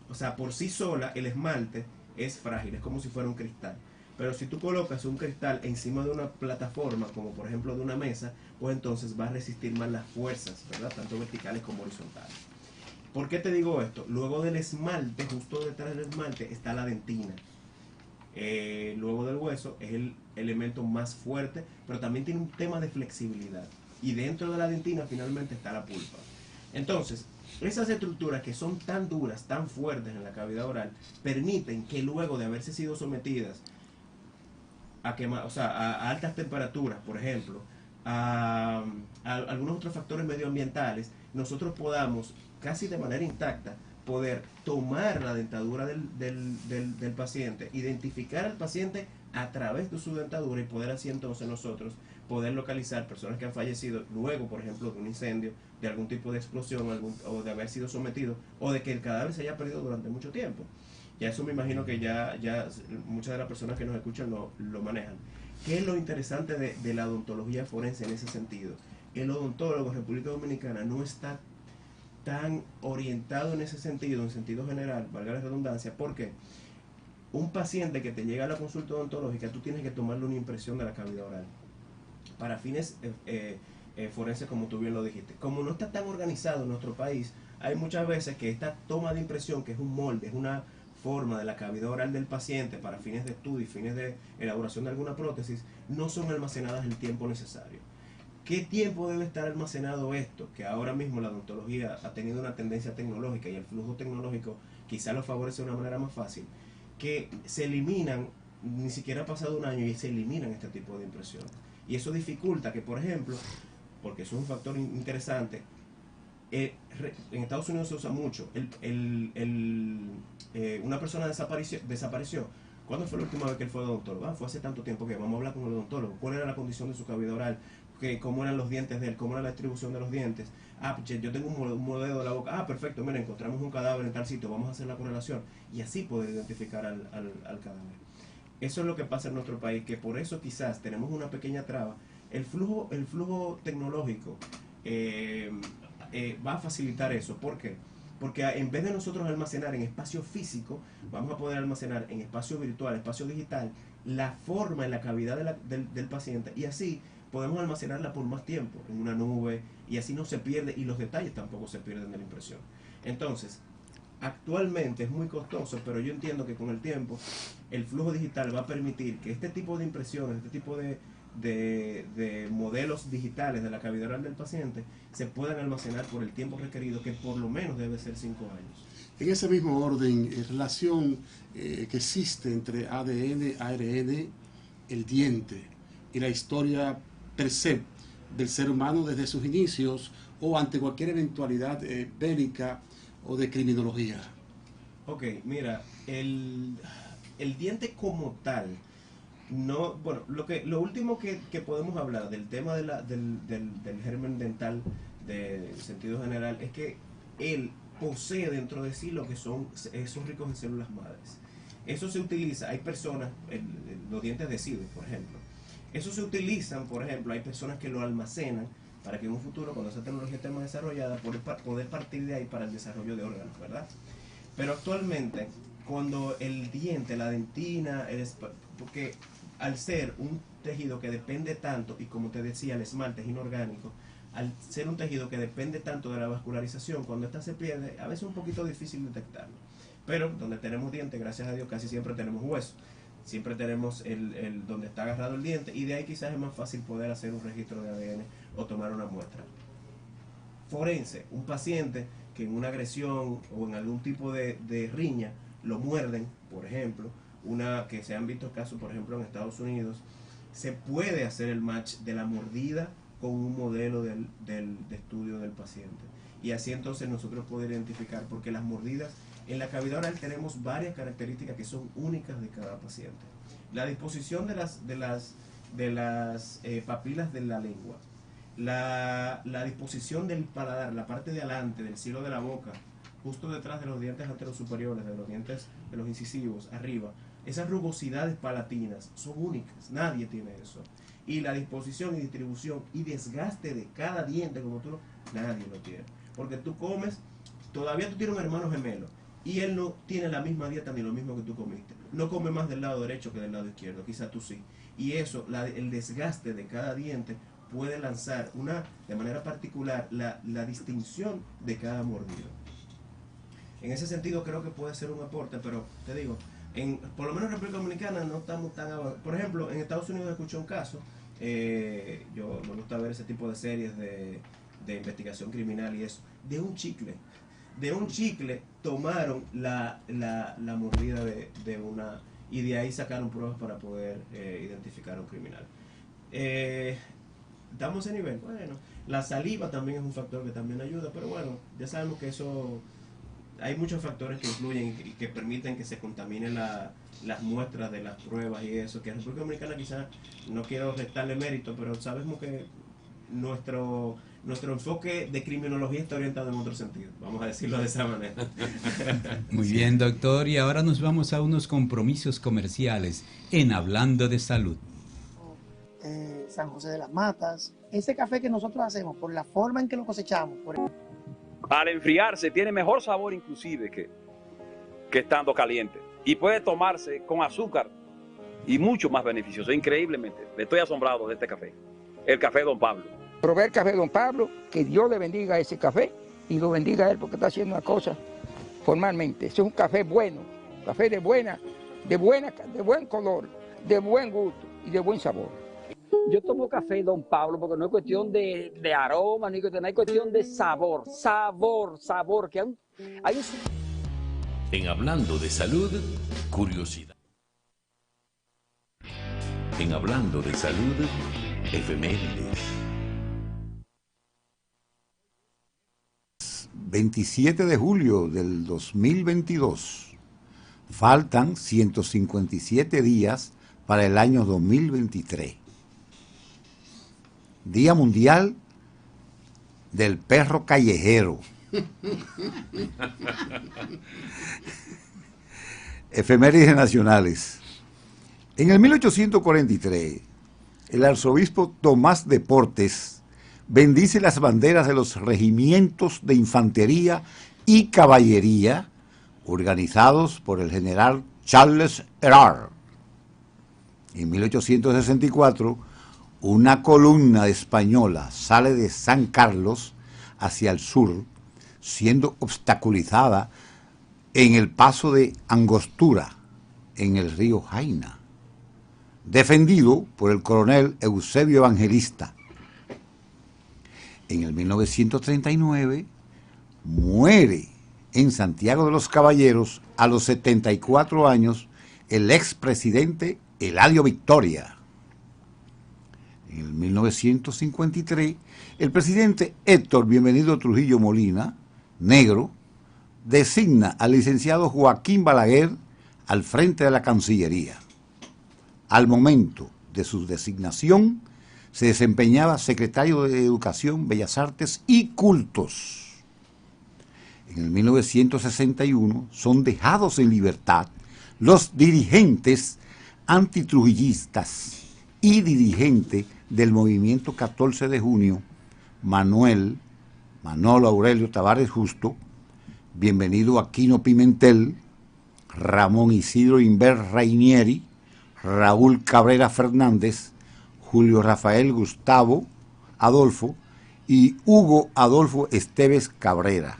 o sea, por sí sola el esmalte es frágil, es como si fuera un cristal. Pero si tú colocas un cristal encima de una plataforma, como por ejemplo de una mesa, pues entonces va a resistir más las fuerzas, ¿verdad? Tanto verticales como horizontales. ¿Por qué te digo esto? Luego del esmalte, justo detrás del esmalte, está la dentina. Luego del hueso es el elemento más fuerte, pero también tiene un tema de flexibilidad. Y dentro de la dentina finalmente está la pulpa. Entonces, esas estructuras que son tan duras, tan fuertes en la cavidad oral, permiten que luego de haberse sido sometidas a altas temperaturas, por ejemplo, a algunos otros factores medioambientales, nosotros podamos, casi de manera intacta, poder tomar la dentadura del paciente, identificar al paciente a través de su dentadura, y poder así entonces nosotros poder localizar personas que han fallecido luego, por ejemplo, de un incendio, de algún tipo de explosión, o de haber sido sometido, o de que el cadáver se haya perdido durante mucho tiempo. Ya eso me imagino que ya muchas de las personas que nos escuchan lo manejan. ¿Qué es lo interesante de la odontología forense en ese sentido? El odontólogo en República Dominicana no está tan orientado en ese sentido, en sentido general, valga la redundancia, porque un paciente que te llega a la consulta odontológica, tú tienes que tomarle una impresión de la cavidad oral para fines forenses, como tú bien lo dijiste. Como no está tan organizado en nuestro país, hay muchas veces que esta toma de impresión, que es un molde, es una forma de la cavidad oral del paciente para fines de estudio y fines de elaboración de alguna prótesis, no son almacenadas el tiempo necesario. ¿Qué tiempo debe estar almacenado esto? Que ahora mismo la odontología ha tenido una tendencia tecnológica, y el flujo tecnológico quizá lo favorece de una manera más fácil, que se eliminan, ni siquiera ha pasado un año y se eliminan este tipo de impresiones. Y eso dificulta que, por ejemplo, porque eso es un factor interesante, en Estados Unidos se usa mucho, una persona desapareció. ¿Cuándo fue la última vez que él fue odontólogo? Fue hace tanto tiempo que vamos a hablar con el odontólogo. ¿Cuál era la condición de su cavidad oral? ¿Cómo eran los dientes de él? ¿Cómo era la distribución de los dientes? Yo tengo un modelo de la boca. Perfecto, mira, encontramos un cadáver en tal sitio, vamos a hacer la correlación. Y así poder identificar al cadáver. Eso es lo que pasa en nuestro país, que por eso quizás tenemos una pequeña traba. El flujo tecnológico va a facilitar eso. ¿Por qué? Porque en vez de nosotros almacenar en espacio físico, vamos a poder almacenar en espacio virtual, espacio digital, la forma en la cavidad del paciente, y así podemos almacenarla por más tiempo en una nube, y así no se pierde, y los detalles tampoco se pierden de la impresión. Entonces, actualmente es muy costoso, pero yo entiendo que con el tiempo el flujo digital va a permitir que este tipo de impresiones, este tipo de modelos digitales de la cavidad oral del paciente se puedan almacenar por el tiempo requerido, que por lo menos debe ser 5 años.
En ese mismo orden, relación que existe entre ADN, ARN, el diente y la historia per se del ser humano desde sus inicios o ante cualquier eventualidad bélica o de criminología.
Ok, mira, el diente como tal, no, bueno, lo último que podemos hablar del tema del germen dental de sentido general es que él posee dentro de sí lo que son esos ricos en células madres. Eso se utiliza, hay personas, los dientes deciduos, por ejemplo, eso se utilizan, por ejemplo, hay personas que lo almacenan para que en un futuro, cuando esa tecnología esté más desarrollada, poder partir de ahí para el desarrollo de órganos, ¿verdad? Pero actualmente, cuando el diente, la dentina, porque al ser un tejido que depende tanto, y como te decía, el esmalte es inorgánico, al ser un tejido que depende tanto de la vascularización, cuando esta se pierde, a veces es un poquito difícil detectarlo. Pero donde tenemos diente, gracias a Dios, casi siempre tenemos hueso. Siempre tenemos donde está agarrado el diente, y de ahí quizás es más fácil poder hacer un registro de ADN o tomar una muestra. Forense, un paciente que en una agresión o en algún tipo de riña lo muerden, por ejemplo, que se han visto casos, por ejemplo, en Estados Unidos, se puede hacer el match de la mordida con un modelo de estudio del paciente. Y así entonces nosotros poder identificar, porque las mordidas en la cavidad oral tenemos varias características que son únicas de cada paciente. La disposición de las papilas de la lengua, la disposición del paladar, la parte de adelante del cielo de la boca, justo detrás de los dientes anterosuperiores, de los dientes de los incisivos, arriba, esas rugosidades palatinas son únicas, nadie tiene eso. Y la disposición y distribución y desgaste de cada diente, como nadie lo tiene. Porque tú comes, todavía tú tienes un hermano gemelo, y él no tiene la misma dieta ni lo mismo que tú comiste. No come más del lado derecho que del lado izquierdo, quizás tú sí. Y eso, el desgaste de cada diente puede lanzar de manera particular la distinción de cada mordido. En ese sentido creo que puede ser un aporte, pero te digo, por lo menos en República Dominicana no estamos tan abajo. Por ejemplo, en Estados Unidos escuché un caso, yo me gusta ver ese tipo de series de investigación criminal y eso, de un chicle. De un chicle tomaron la mordida de una, y de ahí sacaron pruebas para poder identificar a un criminal. ¿Estamos en nivel? Bueno, la saliva también es un factor que también ayuda, pero bueno, ya sabemos que eso, hay muchos factores que influyen y que permiten que se contaminen las muestras de las pruebas y eso, que en República Dominicana quizás, no quiero restarle mérito, pero sabemos que nuestro enfoque de criminología está orientado en otro sentido, vamos a decirlo de esa manera.
Muy bien, doctor, y ahora nos vamos a unos compromisos comerciales en Hablando de Salud.
San José de las Matas, ese café que nosotros hacemos, por la forma en que lo cosechamos,
al enfriarse tiene mejor sabor inclusive que estando caliente, y puede tomarse con azúcar y mucho más beneficioso. Increíblemente, estoy asombrado de este café, el café Don Pablo.
Probé el café Don Pablo, que Dios le bendiga ese café y lo bendiga a él porque está haciendo una cosa formalmente. Ese es un café bueno, café de buen color, de buen gusto y de buen sabor.
Yo tomo café Don Pablo porque no es cuestión de aroma, no es cuestión de sabor, que hay un...
En Hablando de Salud, curiosidad. En Hablando de Salud, efemérides.
27 de julio del 2022. Faltan 157 días para el año 2023. Día Mundial del Perro Callejero. Efemérides nacionales. En el 1843, el arzobispo Tomás de Portes bendice las banderas de los regimientos de infantería y caballería organizados por el general Charles Herard. En 1864, una columna española sale de San Carlos hacia el sur, siendo obstaculizada en el paso de Angostura, en el río Jaina, defendido por el coronel Eusebio Evangelista. En el 1939 muere en Santiago de los Caballeros a los 74 años el expresidente Eladio Victoria. En el 1953 el presidente Héctor Bienvenido Trujillo Molina, negro, designa al licenciado Joaquín Balaguer al frente de la Cancillería. Al momento de su designación, se desempeñaba secretario de Educación, Bellas Artes y Cultos. En el 1961 son dejados en libertad los dirigentes antitrujillistas y dirigente del movimiento 14 de junio, Manolo Aurelio Tavares Justo, Bienvenido Aquino Pimentel, Ramón Isidro Inver Rainieri, Raúl Cabrera Fernández, Julio Rafael Gustavo Adolfo y Hugo Adolfo Esteves Cabrera.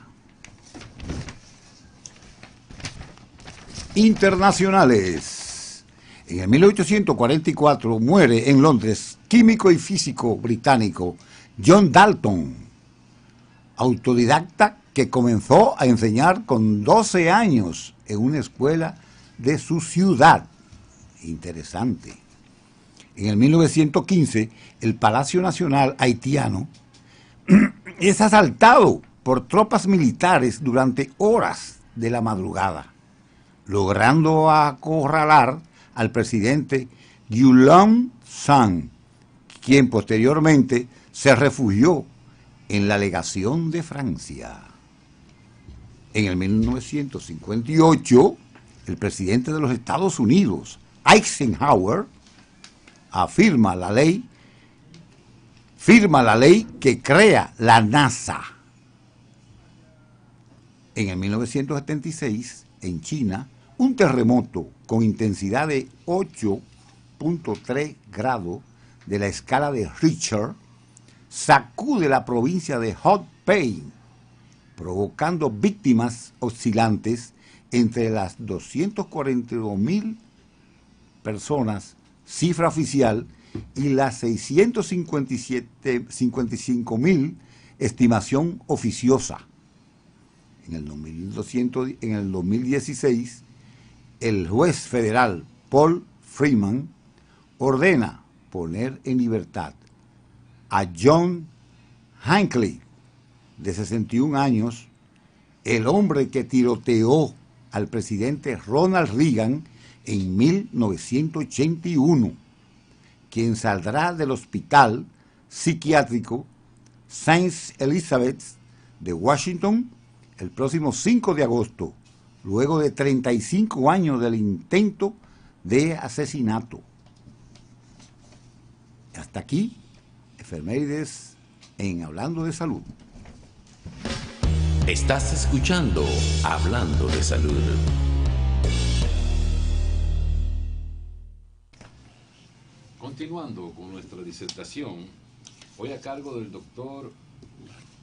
Internacionales. En el 1844 muere en Londres químico y físico británico John Dalton, autodidacta que comenzó a enseñar con 12 años en una escuela de su ciudad. Interesante. En el 1915, el Palacio Nacional haitiano es asaltado por tropas militares durante horas de la madrugada, logrando acorralar al presidente Guillaume Sang, quien posteriormente se refugió en la legación de Francia. En el 1958, el presidente de los Estados Unidos, Eisenhower, firma la ley que crea la NASA. En el 1976, en China, un terremoto con intensidad de 8.3 grados de la escala de Richter sacude la provincia de Hubei, provocando víctimas oscilantes entre las 242.000 personas, cifra oficial, y las 655.000, estimación oficiosa. En el 2016, el juez federal Paul Freeman ordena poner en libertad a John Hinckley, de 61 años, el hombre que tiroteó al presidente Ronald Reagan en 1981, quien saldrá del hospital psiquiátrico Saint Elizabeth de Washington el próximo 5 de agosto, luego de 35 años del intento de asesinato. Hasta aquí, efemérides en Hablando de Salud.
Estás escuchando Hablando de Salud.
Continuando con nuestra disertación, hoy a cargo del doctor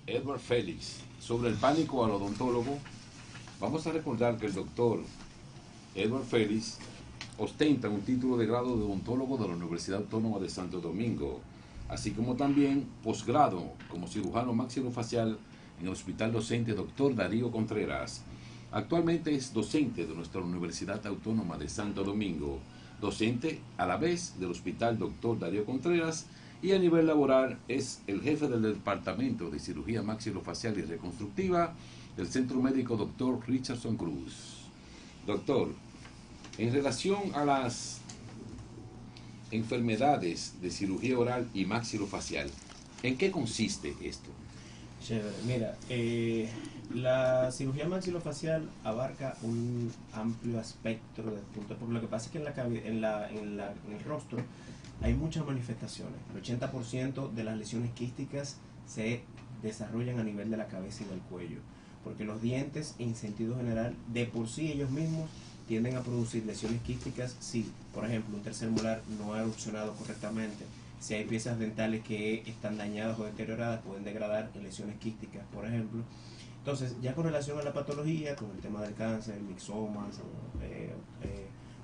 Edward Félix sobre el pánico al odontólogo, vamos a recordar que el doctor Edward Félix ostenta un título de grado de odontólogo de la Universidad Autónoma de Santo Domingo, así como también posgrado como cirujano maxilofacial en el Hospital Docente Dr. Darío Contreras. Actualmente es docente de nuestra Universidad Autónoma de Santo Domingo, docente a la vez del Hospital Dr. Darío Contreras, y a nivel laboral es el jefe del Departamento de Cirugía Maxilofacial y Reconstructiva del Centro Médico Dr. Richardson Cruz. Doctor, en relación a las enfermedades de cirugía oral y maxilofacial, ¿en qué consiste esto?
Chévere. Mira, la cirugía maxilofacial abarca un amplio espectro de puntos, porque lo que pasa es que en el rostro hay muchas manifestaciones. El 80% de las lesiones quísticas se desarrollan a nivel de la cabeza y del cuello, porque los dientes, en sentido general, de por sí ellos mismos tienden a producir lesiones quísticas si, por ejemplo, un tercer molar no ha erupcionado correctamente. Si hay piezas dentales que están dañadas o deterioradas, pueden degradar en lesiones quísticas, por ejemplo. Entonces, ya con relación a la patología, con el tema del cáncer, mixomas,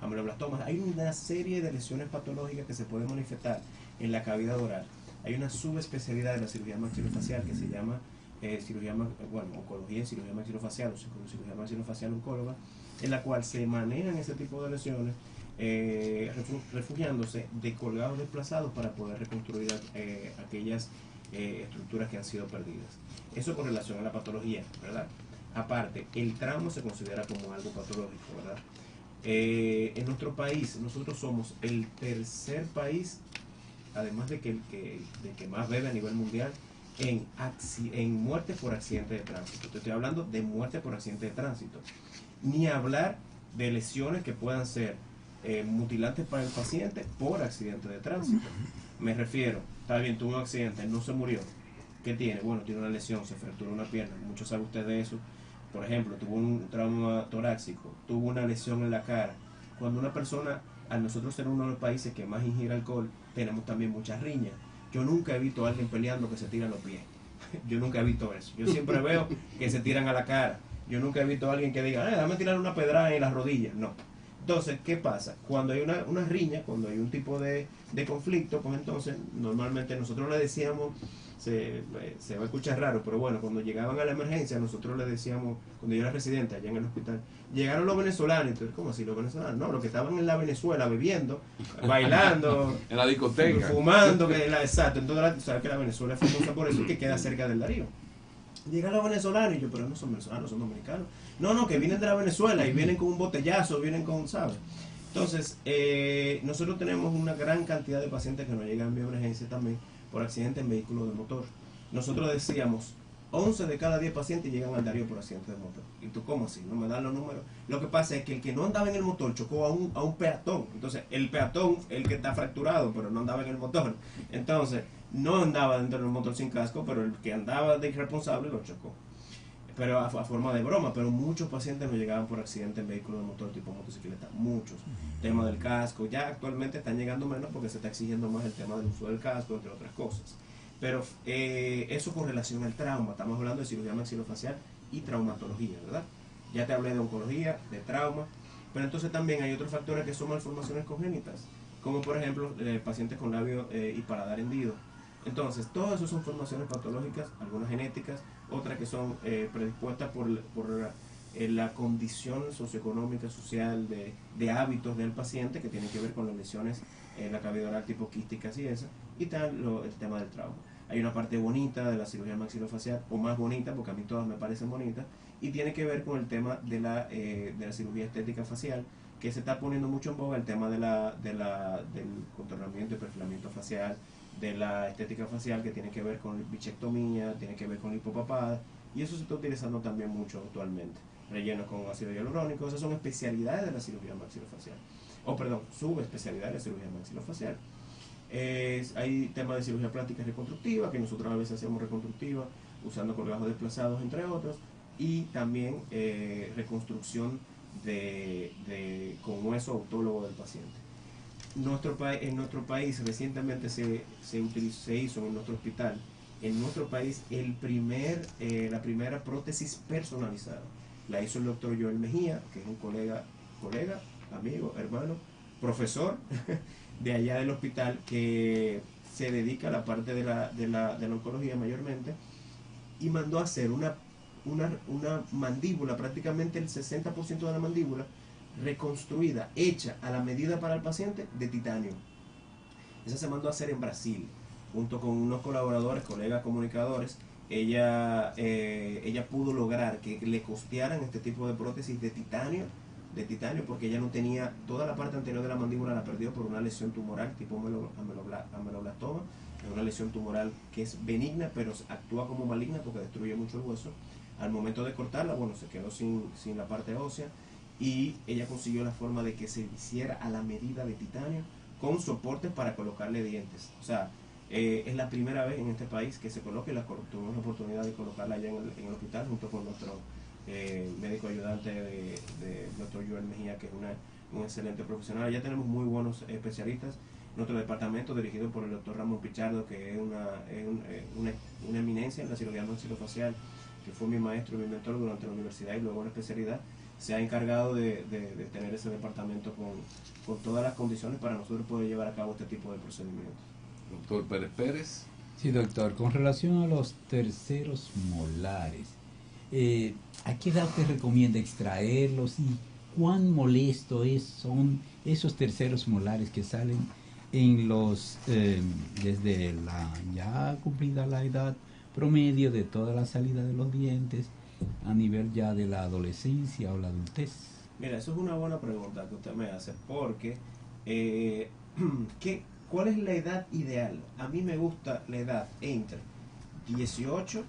ameloblastomas, hay una serie de lesiones patológicas que se pueden manifestar en la cavidad oral. Hay una subespecialidad de la cirugía maxilofacial que se llama oncología en cirugía maxilofacial o cirugía maxilofacial oncóloga, en la cual se manejan ese tipo de lesiones refugiándose de colgados desplazados para poder reconstruir aquellas estructuras que han sido perdidas. Eso con relación a la patología, ¿verdad? Aparte, el trauma se considera como algo patológico, ¿verdad? En nuestro país, nosotros somos el tercer país, además de que más bebe a nivel mundial, en muertes por accidente de tránsito. Te estoy hablando de muerte por accidente de tránsito. Ni hablar de lesiones que puedan ser mutilantes para el paciente por accidente de tránsito. Me refiero, está bien, tuvo un accidente, no se murió. ¿Qué tiene? Bueno, tiene una lesión, se fracturó una pierna. Mucho sabe usted de eso. Por ejemplo, tuvo un trauma torácico, tuvo una lesión en la cara. Cuando una persona, al nosotros ser uno de los países que más ingiere alcohol, tenemos también muchas riñas. Yo nunca he visto a alguien peleando que se tira los pies. Yo nunca he visto eso. Yo siempre veo que se tiran a la cara. Yo nunca he visto a alguien que diga, dame tirar una pedrada en las rodillas. No. Entonces, ¿qué pasa? Cuando hay una riña, cuando hay un tipo de conflicto, pues entonces normalmente nosotros le decíamos, se va a escuchar raro, pero bueno, cuando llegaban a la emergencia, nosotros le decíamos, cuando yo era residente allá en el hospital, llegaron los venezolanos. Entonces, ¿cómo así los venezolanos? No, los que estaban en la Venezuela bebiendo, bailando,
en la discoteca,
fumando, exacto. Entonces, sabes que la Venezuela es famosa por eso, que queda cerca del Darío. Llegan los venezolanos y yo, pero no son venezolanos, son dominicanos. No, que vienen de la Venezuela y vienen con un botellazo, vienen con, ¿sabes? Entonces, nosotros tenemos una gran cantidad de pacientes que nos llegan en emergencia también por accidentes en vehículos de motor. Nosotros decíamos, 11 de cada 10 pacientes llegan al Darío por accidentes de motor. ¿Y tú cómo así? No me dan los números. Lo que pasa es que el que no andaba en el motor chocó a un peatón. Entonces, el peatón, el que está fracturado, pero no andaba en el motor. Entonces, no andaba dentro del motor sin casco, pero el que andaba de irresponsable lo chocó. Pero a forma de broma, pero muchos pacientes nos llegaban por accidente en vehículos de motor tipo motocicleta, muchos. Tema del casco, ya actualmente están llegando menos porque se está exigiendo más el tema del uso del casco, entre otras cosas. Pero eso con relación al trauma, estamos hablando de cirugía maxilofacial y traumatología, ¿verdad? Ya te hablé de oncología, de trauma, pero entonces también hay otros factores que son malformaciones congénitas, como por ejemplo pacientes con labio y paladar hendido. Entonces, todas esas son formaciones patológicas, algunas genéticas, otras que son predispuestas por la condición socioeconómica, social, de hábitos del paciente, que tienen que ver con las lesiones en la cavidad oral tipo quísticas y eso, y tal el tema del trauma. Hay una parte bonita de la cirugía maxilofacial, o más bonita, porque a mí todas me parecen bonitas, y tiene que ver con el tema de la cirugía estética facial, que se está poniendo mucho en boga, el tema del contornamiento y perfilamiento facial, de la estética facial, que tiene que ver con bichectomía, tiene que ver con lipopapada, y eso se está utilizando también mucho actualmente. Rellenos con ácido hialurónico, esas son especialidades de la cirugía maxilofacial. Subespecialidades de la cirugía maxilofacial. Hay temas de cirugía plástica reconstructiva, que nosotros a veces hacemos reconstructiva, usando colgados desplazados, entre otros, y también reconstrucción con hueso autólogo del paciente. En nuestro país recientemente se hizo en nuestro hospital, en nuestro país, la primera prótesis personalizada. La hizo el doctor Joel Mejía, que es un colega, amigo, hermano, profesor de allá del hospital, que se dedica a la parte de la oncología mayormente, y mandó a hacer una mandíbula, prácticamente el 60% de la mandíbula, reconstruida, hecha a la medida para el paciente, de titanio. Esa se mandó a hacer en Brasil, junto con unos colaboradores, colegas comunicadores. Ella pudo lograr que le costearan este tipo de prótesis de titanio, porque ella no tenía, toda la parte anterior de la mandíbula la perdió por una lesión tumoral tipo ameloblastoma. Es una lesión tumoral que es benigna, pero actúa como maligna porque destruye mucho el hueso. Al momento de cortarla, bueno, se quedó sin la parte ósea, y ella consiguió la forma de que se hiciera a la medida de titanio, con soportes para colocarle dientes. O sea, es la primera vez en este país que se coloque. Tuvimos la oportunidad de colocarla allá en el hospital junto con médico ayudante de Dr. Joel Mejía, que es un excelente profesional. Ya tenemos muy buenos especialistas. Nuestro departamento, dirigido por el doctor Ramón Pichardo, que es una eminencia en la cirugía maxilofacial, que fue mi maestro y mi mentor durante la universidad y luego la especialidad, se ha encargado de tener ese departamento con todas las condiciones para nosotros poder llevar a cabo este tipo de procedimientos.
Doctor Pérez Pérez.
Sí, doctor, con relación a los terceros molares, ¿a qué edad te recomienda extraerlos y cuán molesto son esos terceros molares que salen en desde la ya cumplida la edad promedio de toda la salida de los dientes a nivel ya de la adolescencia o la adultez?
Mira, eso es una buena pregunta que usted me hace, porque ¿cuál es la edad ideal? A mí me gusta la edad entre 18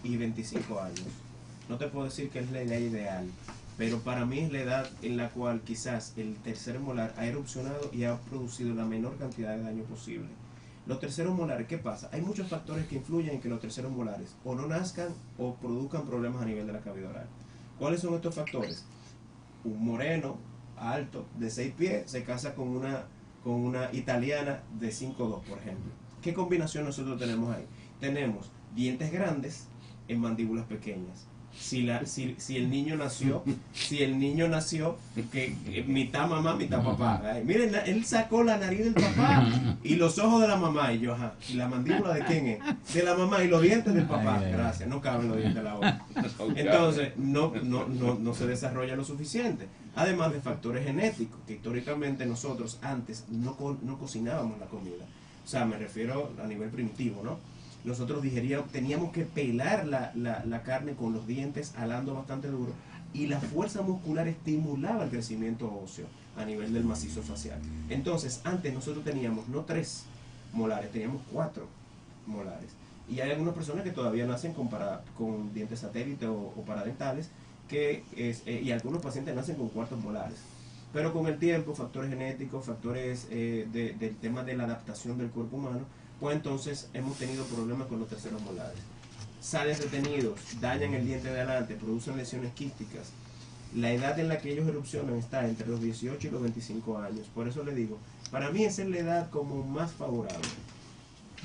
y 25 años. No te puedo decir que es la edad ideal, pero para mí es la edad en la cual quizás el tercer molar ha erupcionado y ha producido la menor cantidad de daño posible. Los terceros molares, ¿qué pasa? Hay muchos factores que influyen en que los terceros molares o no nazcan o produzcan problemas a nivel de la cavidad oral. ¿Cuáles son estos factores? Un moreno alto de 6 pies se casa con una italiana de 5'2", por ejemplo. ¿Qué combinación nosotros tenemos ahí? Tenemos dientes grandes en mandíbulas pequeñas. Si el niño nació que mitad mamá, mitad papá. Ay, miren, él sacó la nariz del papá y los ojos de la mamá. Y yo, ajá, ¿y la mandíbula de quién es? De la mamá. Y los dientes del papá. Gracias, no caben los dientes de la otra. Entonces, no se desarrolla lo suficiente. Además de factores genéticos, que históricamente nosotros antes no cocinábamos la comida. O sea, me refiero a nivel primitivo, ¿no? Nosotros teníamos que pelar la carne con los dientes, alando bastante duro, y la fuerza muscular estimulaba el crecimiento óseo a nivel del macizo facial. Entonces, antes nosotros teníamos no 3 molares, teníamos 4 molares. Y hay algunas personas que todavía nacen con dientes satélite o paradentales, y algunos pacientes nacen con 4 molares. Pero con el tiempo, factores genéticos, factores del tema de la adaptación del cuerpo humano, pues entonces hemos tenido problemas con los terceros molares. Salen retenidos, dañan el diente de adelante, producen lesiones quísticas. La edad en la que ellos erupcionan está entre los 18 y los 25 años. Por eso le digo, para mí esa es la edad como más favorable.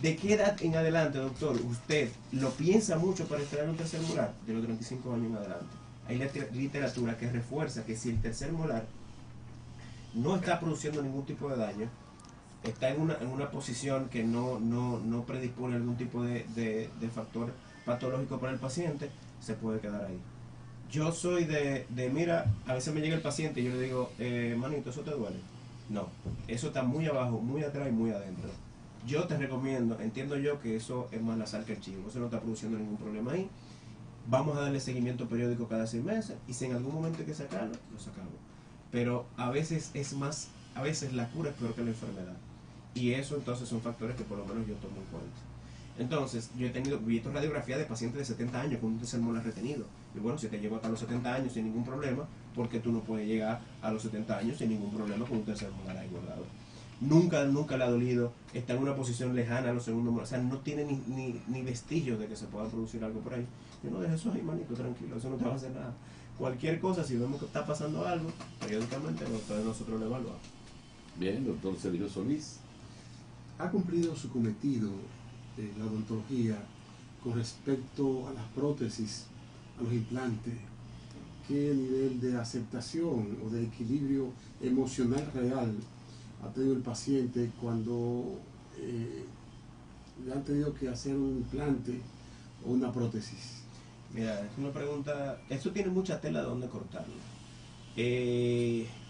¿De qué edad en adelante, doctor, usted lo piensa mucho para extraer un tercer molar? De los 35 años en adelante. Hay literatura que refuerza que si el tercer molar no está produciendo ningún tipo de daño, está en una posición que no predispone algún tipo de factor patológico para el paciente, se puede quedar ahí. Yo soy mira, a veces me llega el paciente y yo le digo, manito, ¿eso te duele? No, eso está muy abajo, muy atrás y muy adentro. Yo te recomiendo, entiendo yo que eso es más la sal que el chivo, eso no está produciendo ningún problema ahí. Vamos a darle seguimiento periódico cada 6 meses y si en algún momento hay que sacarlo, lo sacamos. Pero a veces la cura es peor que la enfermedad. Y eso entonces son factores que por lo menos yo tomo en cuenta. Entonces, yo he visto radiografía de pacientes de 70 años con un tercer molar retenido. Y bueno, si te llego hasta los 70 años sin ningún problema, ¿por qué tú no puedes llegar a los 70 años sin ningún problema con un tercer molar ahí guardado? Nunca le ha dolido, está en una posición lejana a los segundos molares, o sea, no tiene ni vestigios de que se pueda producir algo por ahí. Yo no dejes eso ahí, manito, tranquilo, eso no te va a hacer nada. Cualquier cosa, si vemos que está pasando algo, periódicamente nosotros lo evaluamos.
Bien, doctor Sergio Solís.
Ha cumplido su cometido la odontología con respecto a las prótesis, a los implantes. ¿Qué nivel de aceptación o de equilibrio emocional real ha tenido el paciente cuando le han tenido que hacer un implante o una prótesis?
Mira, es una pregunta, esto tiene mucha tela de donde cortarlo.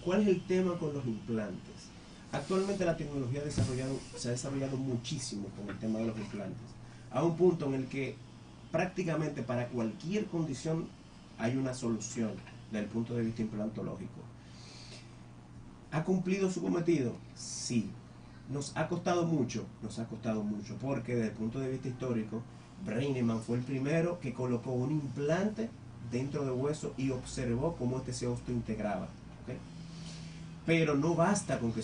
¿Cuál es el tema con los implantes? Actualmente la tecnología se ha desarrollado muchísimo con el tema de los implantes, a un punto en el que prácticamente para cualquier condición hay una solución desde el punto de vista implantológico. ¿Ha cumplido su cometido? Sí. ¿Nos ha costado mucho? Nos ha costado mucho, porque desde el punto de vista histórico, Breinemann fue el primero que colocó un implante dentro del hueso y observó cómo este se osteointegraba. ¿Okay? Pero no basta con que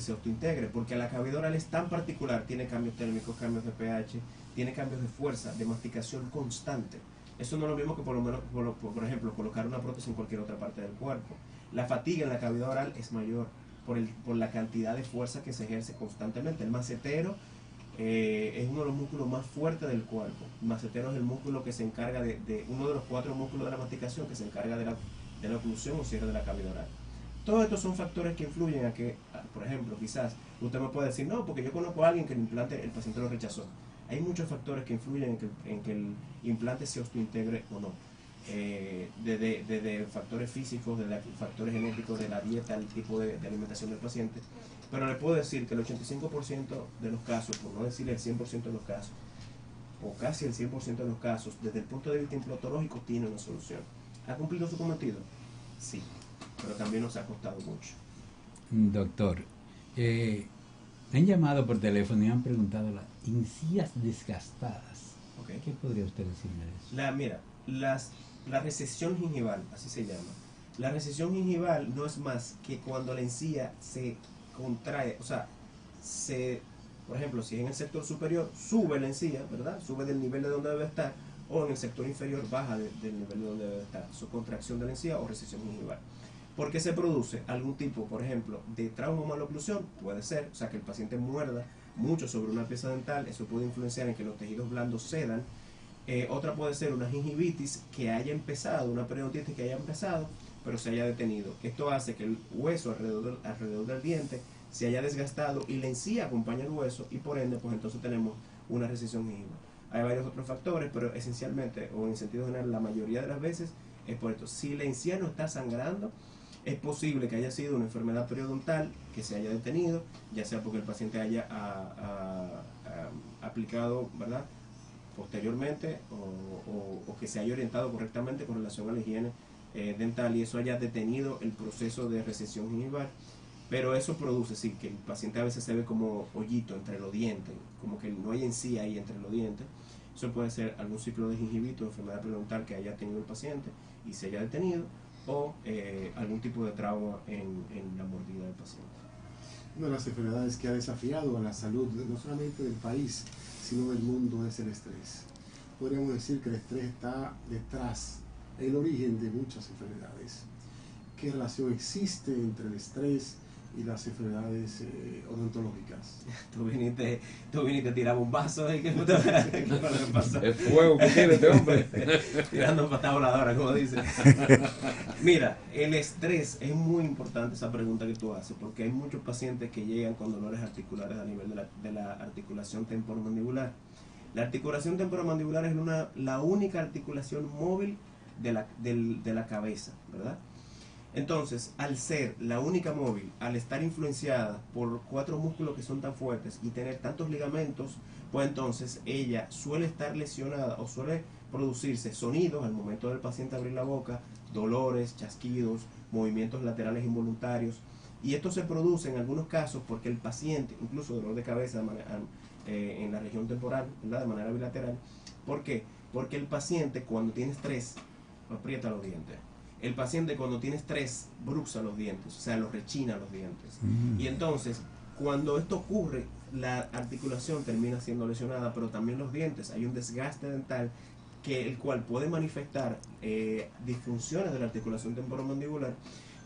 se osteointegre, porque la cavidad oral es tan particular, tiene cambios térmicos, cambios de pH, tiene cambios de fuerza, de masticación constante. Eso no es lo mismo que por ejemplo, colocar una prótesis en cualquier otra parte del cuerpo. La fatiga en la cavidad oral es mayor por la cantidad de fuerza que se ejerce constantemente. El macetero es uno de los músculos más fuertes del cuerpo. El macetero es el músculo que se encarga de uno de los 4 músculos de la masticación que se encarga de la oclusión o cierre de la cavidad oral. Todos estos son factores que influyen a que, por ejemplo, quizás usted me puede decir, no, porque yo conozco a alguien que el implante, el paciente lo rechazó. Hay muchos factores que influyen en que el implante se osteointegre o no. Desde factores físicos, desde factores genéticos, de la dieta, el tipo de alimentación del paciente. Pero le puedo decir que el 85% de los casos, por no decir el 100% de los casos, o casi el 100% de los casos, desde el punto de vista implantológico, tiene una solución. ¿Ha cumplido su cometido? Sí, pero también nos ha costado mucho.
Doctor, han llamado por teléfono y han preguntado las encías desgastadas.
Okay.
¿Qué podría usted decirme de eso?
La recesión gingival, así se llama. La recesión gingival no es más que cuando la encía se contrae, o sea, por ejemplo, si es en el sector superior, sube la encía, ¿verdad? Sube del nivel de donde debe estar, o en el sector inferior baja del nivel de donde debe estar. Su contracción de la encía o recesión gingival. ¿Por qué se produce? Algún tipo, por ejemplo, de trauma o maloclusión, puede ser, o sea, que el paciente muerda mucho sobre una pieza dental, eso puede influenciar en que los tejidos blandos cedan. Otra puede ser una gingivitis que haya empezado, una periodontitis que haya empezado, pero se haya detenido. Esto hace que el hueso alrededor del diente se haya desgastado y la encía acompaña el hueso y por ende, pues entonces tenemos una recesión gingival. Hay varios otros factores, pero esencialmente, o en sentido general, la mayoría de las veces es por esto. Si la encía no está sangrando, es posible que haya sido una enfermedad periodontal que se haya detenido, ya sea porque el paciente haya aplicado, ¿verdad?, posteriormente o que se haya orientado correctamente con relación a la higiene dental y eso haya detenido el proceso de recesión gingival. Pero eso produce, sí, que el paciente a veces se ve como hoyito entre los dientes, como que no hay encía ahí entre los dientes. Eso puede ser algún ciclo de gingivito, enfermedad periodontal que haya tenido el paciente y se haya detenido, o algún tipo de trauma en la mordida del paciente.
Una de las enfermedades que ha desafiado a la salud, no solamente del país, sino del mundo, es el estrés. Podríamos decir que el estrés está detrás, el origen de muchas enfermedades. ¿Qué relación existe entre el estrés y las enfermedades odontológicas?
Tú viniste a tirar bombazos. ¿Qué pasó?
El fuego que tiene este hombre.
Tirando patada voladora, como dice. Mira, el estrés es muy importante, esa pregunta que tú haces, porque hay muchos pacientes que llegan con dolores articulares a nivel de la articulación temporomandibular. La articulación temporomandibular es la única articulación móvil de la cabeza, ¿verdad? Entonces, al ser la única móvil, al estar influenciada por 4 músculos que son tan fuertes y tener tantos ligamentos, pues entonces ella suele estar lesionada o suele producirse sonidos al momento del paciente abrir la boca, dolores, chasquidos, movimientos laterales involuntarios. Y esto se produce en algunos casos porque el paciente, incluso dolor de cabeza en la región temporal, ¿verdad?, de manera bilateral. ¿Por qué? Porque el paciente cuando tiene estrés aprieta los dientes. El paciente cuando tiene estrés bruxa los dientes, o sea, los rechina los dientes. Y entonces, cuando esto ocurre, la articulación termina siendo lesionada, pero también los dientes. Hay un desgaste dental el cual puede manifestar disfunciones de la articulación temporomandibular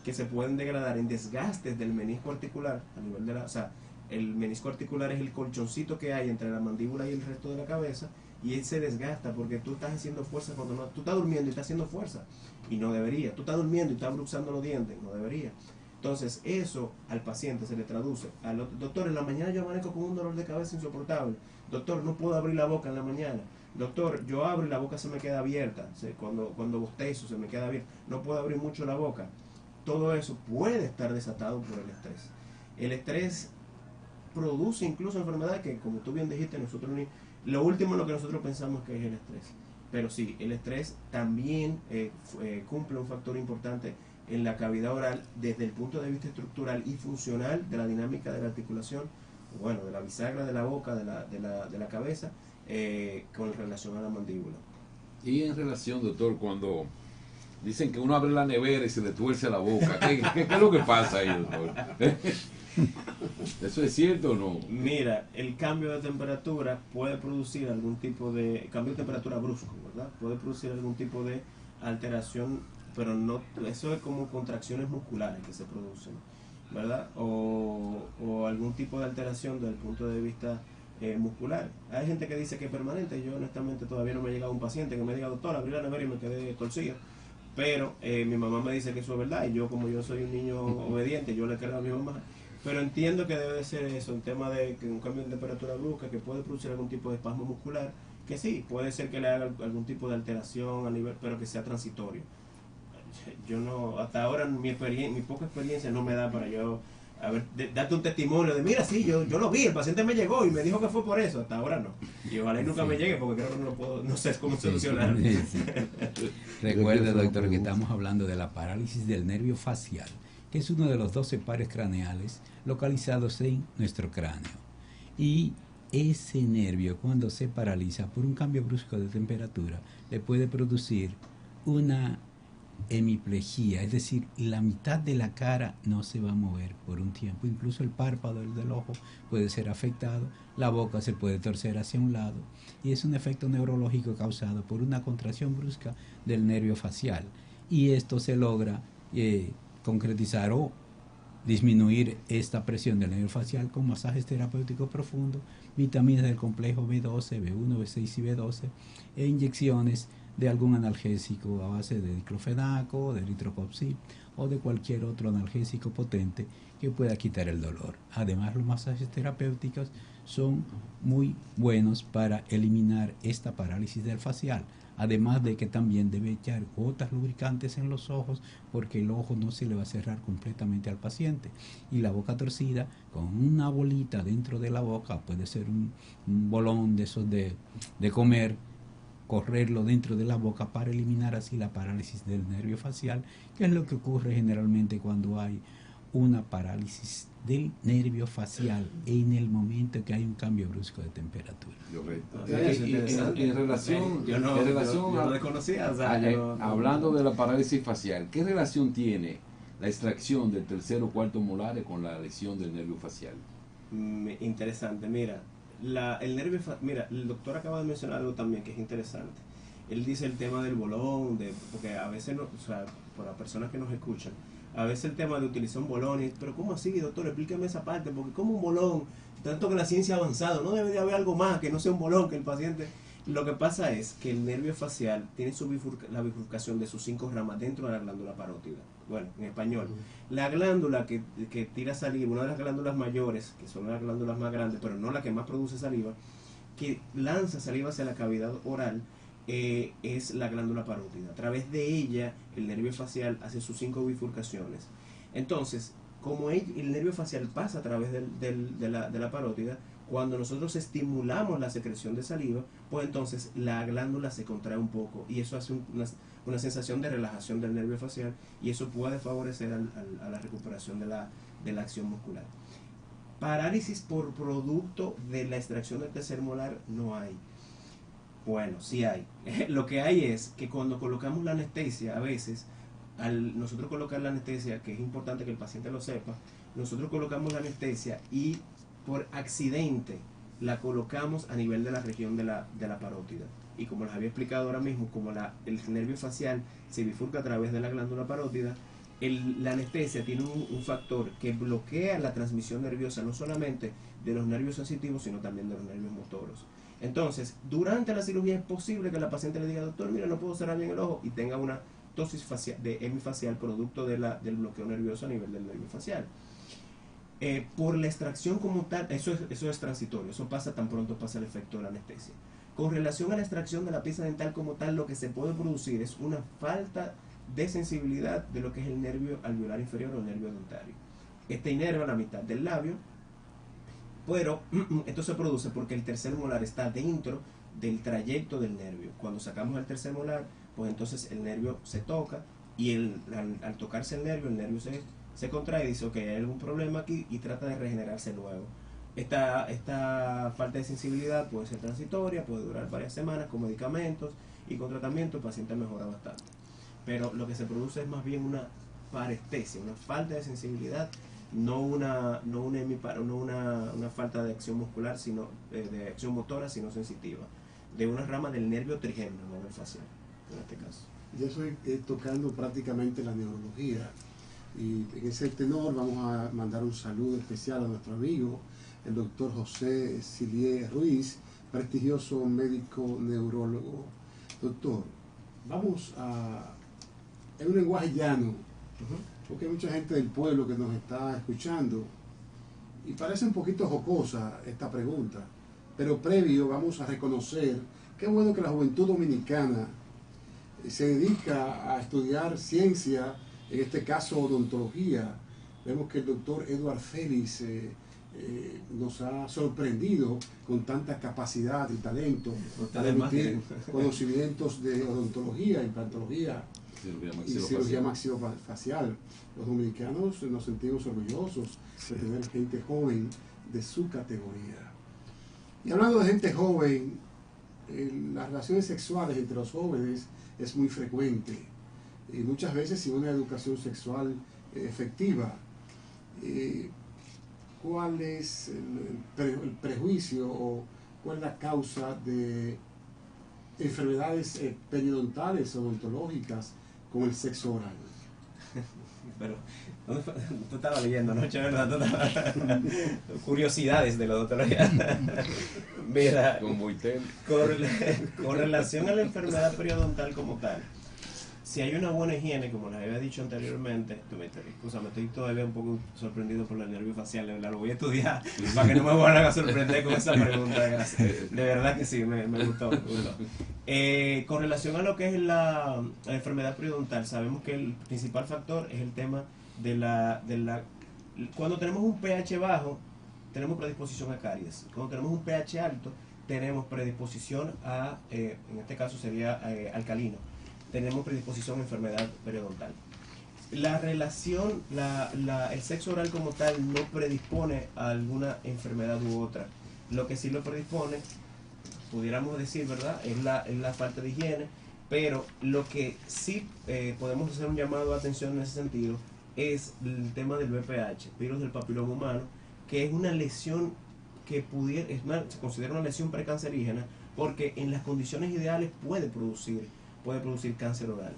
que se pueden degradar en desgastes del menisco articular a nivel de o sea, el menisco articular es el colchoncito que hay entre la mandíbula y el resto de la cabeza, y él se desgasta porque tú estás haciendo fuerza cuando no, tú estás durmiendo y estás haciendo fuerza y no debería, tú estás durmiendo y estás bruxando los dientes, no debería. Entonces eso al paciente se le traduce al doctor, en la mañana yo amanezco con un dolor de cabeza insoportable, doctor, no puedo abrir la boca en la mañana, doctor, yo abro y la boca se me queda abierta, cuando bostezo se me queda abierta, no puedo abrir mucho la boca. Todo eso puede estar desatado por el estrés. El estrés produce incluso enfermedades que, como tú bien dijiste, nosotros lo último en lo que nosotros pensamos que es el estrés. Pero sí, el estrés también cumple un factor importante en la cavidad oral desde el punto de vista estructural y funcional de la dinámica de la articulación, bueno, de la bisagra de la boca, de la cabeza, con relación a la mandíbula.
Y en relación, doctor, cuando dicen que uno abre la nevera y se le tuerce la boca, ¿qué es lo que pasa ahí, doctor? ¿Eso es cierto o no?
Mira, el cambio de temperatura puede producir algún tipo de cambio de temperatura brusco, ¿verdad? Puede producir algún tipo de alteración, pero no, eso es como contracciones musculares que se producen, ¿verdad? O algún tipo de alteración desde el punto de vista muscular. Hay gente que dice que es permanente. Yo honestamente todavía no me ha llegado un paciente que me diga, doctor, abrí la nevera y me quedé torcido. Pero mi mamá me dice que eso es verdad, y yo, como yo soy un niño obediente, yo le creo a mi mamá. Pero entiendo que debe de ser eso, un tema de que un cambio de temperatura brusca que puede producir algún tipo de espasmo muscular, que sí, puede ser que le haga algún tipo de alteración a nivel, pero que sea transitorio. Yo no, hasta ahora mi poca experiencia no me da para yo, a ver, darte un testimonio de, mira, sí, yo lo vi, el paciente me llegó y me dijo que fue por eso. Hasta ahora no. Y ojalá y nunca me llegue, porque creo que no lo puedo, no sé cómo solucionar.
Recuerde, doctor, que estamos hablando de la parálisis del nervio facial, que es uno de los 12 pares craneales localizados en nuestro cráneo. Y ese nervio, cuando se paraliza por un cambio brusco de temperatura, le puede producir una hemiplegia, es decir, la mitad de la cara no se va a mover por un tiempo, incluso el párpado del ojo puede ser afectado, la boca se puede torcer hacia un lado, y es un efecto neurológico causado por una contracción brusca del nervio facial, y esto se logra concretizar o disminuir esta presión del nervio facial con masajes terapéuticos profundos, vitaminas del complejo B12, B1, B6 y B12 e inyecciones de algún analgésico a base de diclofenaco, de eritrocoxib o de cualquier otro analgésico potente que pueda quitar el dolor. Además, los masajes terapéuticos son muy buenos para eliminar esta parálisis del facial. Además de que también debe echar gotas lubricantes en los ojos, porque el ojo no se le va a cerrar completamente al paciente. Y la boca torcida, con una bolita dentro de la boca, puede ser un bolón de esos de comer, correrlo dentro de la boca para eliminar así la parálisis del nervio facial, que es lo que ocurre generalmente cuando hay una parálisis del nervio facial en el momento que hay un cambio brusco de temperatura.
En relación,
yo no lo desconocía, o sea,
hablando de la parálisis facial, ¿qué relación tiene la extracción del tercer o cuarto molares con la lesión del nervio facial?
Interesante, mira, mira, el doctor acaba de mencionar algo también que es interesante. Él dice el tema del bolón, porque a veces, o sea, por las personas que nos escuchan, a veces el tema de utilizar un bolón, pero ¿cómo así, doctor? Explíqueme esa parte, porque como un bolón, tanto que la ciencia ha avanzado, no debe de haber algo más que no sea un bolón, que el paciente... Lo que pasa es que el nervio facial tiene la bifurcación de sus 5 ramas dentro de la glándula parótida. Bueno, en español, la glándula que tira saliva, una de las glándulas mayores, que son las glándulas más grandes, pero no la que más produce saliva, que lanza saliva hacia la cavidad oral, es la glándula parótida. A través de ella, el nervio facial hace sus 5 bifurcaciones. Entonces, como el nervio facial pasa a través de la parótida, cuando nosotros estimulamos la secreción de saliva, pues entonces la glándula se contrae un poco, y eso hace una sensación de relajación del nervio facial, y eso puede favorecer a la recuperación de la acción muscular. Parálisis por producto de la extracción del tercer molar no hay. Bueno, sí hay. Lo que hay es que cuando colocamos la anestesia, a veces, al nosotros colocar la anestesia, que es importante que el paciente lo sepa, nosotros colocamos la anestesia y por accidente la colocamos a nivel de la región de la parótida. Y como les había explicado ahora mismo, como el nervio facial se bifurca a través de la glándula parótida, la anestesia tiene un factor que bloquea la transmisión nerviosa, no solamente de los nervios sensitivos, sino también de los nervios motoros. Entonces, durante la cirugía es posible que la paciente le diga, doctor, mira, no puedo cerrar bien el ojo, y tenga una ptosis de hemifacial producto del bloqueo nervioso a nivel del nervio facial. Por la extracción como tal, eso es transitorio, eso pasa tan pronto pasa el efecto de la anestesia. Con relación a la extracción de la pieza dental como tal, lo que se puede producir es una falta de sensibilidad de lo que es el nervio alveolar inferior o el nervio dentario. Este inerva la mitad del labio, pero esto se produce porque el tercer molar está dentro del trayecto del nervio. Cuando sacamos el tercer molar, pues entonces el nervio se toca, y al tocarse el nervio se contrae y dice, ok, hay algún problema aquí, y trata de regenerarse luego. Esta falta de sensibilidad puede ser transitoria, puede durar varias semanas con medicamentos, y con tratamiento el paciente mejora bastante. Pero lo que se produce es más bien una parestesia, una falta de sensibilidad una falta de acción muscular, sino de acción motora, sino sensitiva, de una rama del nervio trigémino, no del facial, en este caso.
Yo estoy tocando prácticamente la neurología, y en ese tenor vamos a mandar un saludo especial a nuestro amigo, el doctor José Silier Ruiz, prestigioso médico neurólogo. Doctor, vamos en un lenguaje llano, porque hay mucha gente del pueblo que nos está escuchando, y parece un poquito jocosa esta pregunta, pero previo vamos a reconocer qué bueno que la juventud dominicana se dedica a estudiar ciencia, en este caso odontología. Vemos que el doctor Edward Félix nos ha sorprendido con tanta capacidad y talento para emitir conocimientos de odontología, implantología y cirugía maxilofacial. Los dominicanos nos sentimos orgullosos de tener gente joven de su categoría. Y hablando de gente joven, las relaciones sexuales entre los jóvenes es muy frecuente, y muchas veces sin una educación sexual efectiva. ¿Cuál es el prejuicio o cuál es la causa de enfermedades periodontales odontológicas con el sexo oral?
Pero, tú estabas leyendo anoche, ¿verdad? Curiosidades de la odontología. Mira, con relación a la enfermedad periodontal como tal, si hay una buena higiene, como les había dicho anteriormente, me estoy todavía un poco sorprendido por el nervio facial, de verdad, lo voy a estudiar para que no me vuelvan a sorprender con esa pregunta. De verdad que sí, me gustó. Con relación a lo que es la enfermedad periodontal, sabemos que el principal factor es el tema cuando tenemos un pH bajo, tenemos predisposición a caries. Cuando tenemos un pH alto, tenemos predisposición a, en este caso sería alcalino, tenemos predisposición a enfermedad periodontal. La relación, el sexo oral como tal no predispone a alguna enfermedad u otra. Lo que sí lo predispone, pudiéramos decir, ¿verdad?, es la falta de higiene, pero lo que sí podemos hacer un llamado de atención en ese sentido es el tema del VPH, virus del papiloma humano, que es una lesión que se considera una lesión precancerígena, porque en las condiciones ideales puede producir cáncer oral.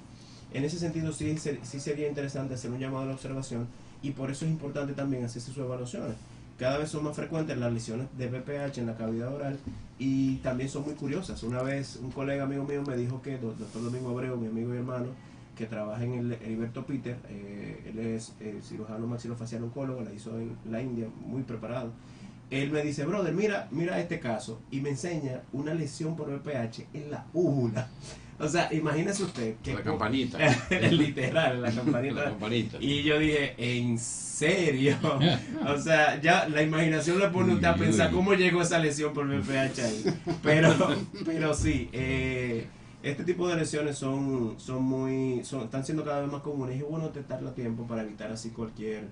En ese sentido sí sería interesante hacer un llamado a la observación, y por eso es importante también hacerse sus evaluaciones. Cada vez son más frecuentes las lesiones de VPH en la cavidad oral, y también son muy curiosas. Una vez un colega amigo mío me dijo que, doctor Domingo Abreu, mi amigo y hermano, que trabaja en el Heriberto Peter, él es cirujano maxilofacial oncólogo, la hizo en la India, muy preparado. Él me dice, brother, mira este caso, y me enseña una lesión por VPH en la úvula. O sea, imagínese usted que...
La campanita.
Literal, la campanita. Y yo dije, ¿en serio? O sea, ya la imaginación le pone usted a pensar cómo llegó esa lesión por VPH ahí. Pero sí, este tipo de lesiones están siendo cada vez más comunes, y es bueno detectarlo a tiempo para evitar así cualquier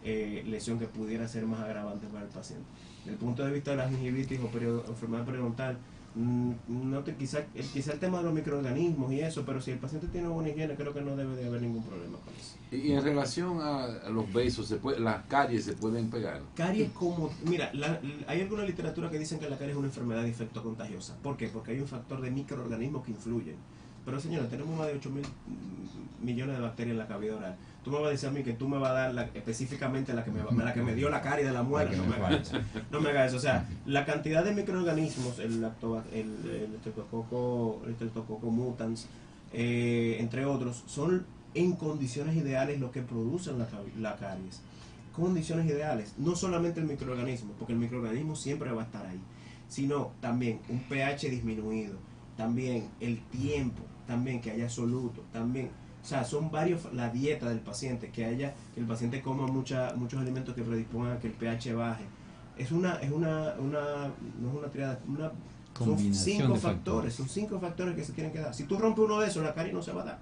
lesión que pudiera ser más agravante para el paciente. Desde el punto de vista de la gingivitis o enfermedad periodontal, quizá el tema de los microorganismos y eso, pero si el paciente tiene buena higiene, creo que no debe de haber ningún problema con eso.
Y en relación a los besos, las caries se pueden pegar.
Caries mira, hay alguna literatura que dicen que la caries es una enfermedad de infecto contagiosa. ¿Por qué? Porque hay un factor de microorganismos que influyen. Pero señora, tenemos más de 8.000 millones de bacterias en la cavidad oral. Tú me vas a decir a mí que tú me vas a dar específicamente la que me dio la caries de la muerte. No me hagas eso. No me hagas eso. O sea, la cantidad de microorganismos, el Streptococcus mutans, entre otros, son en condiciones ideales lo que producen la caries. Condiciones ideales, no solamente el microorganismo, porque el microorganismo siempre va a estar ahí, sino también un pH disminuido, también el tiempo, también que haya soluto, también, o sea, son varios, la dieta del paciente, que el paciente coma muchos alimentos que predispongan a que el pH baje. No es una triada, son 5 factores, que se tienen que dar. Si tú rompes uno de esos, la caries no se va a dar.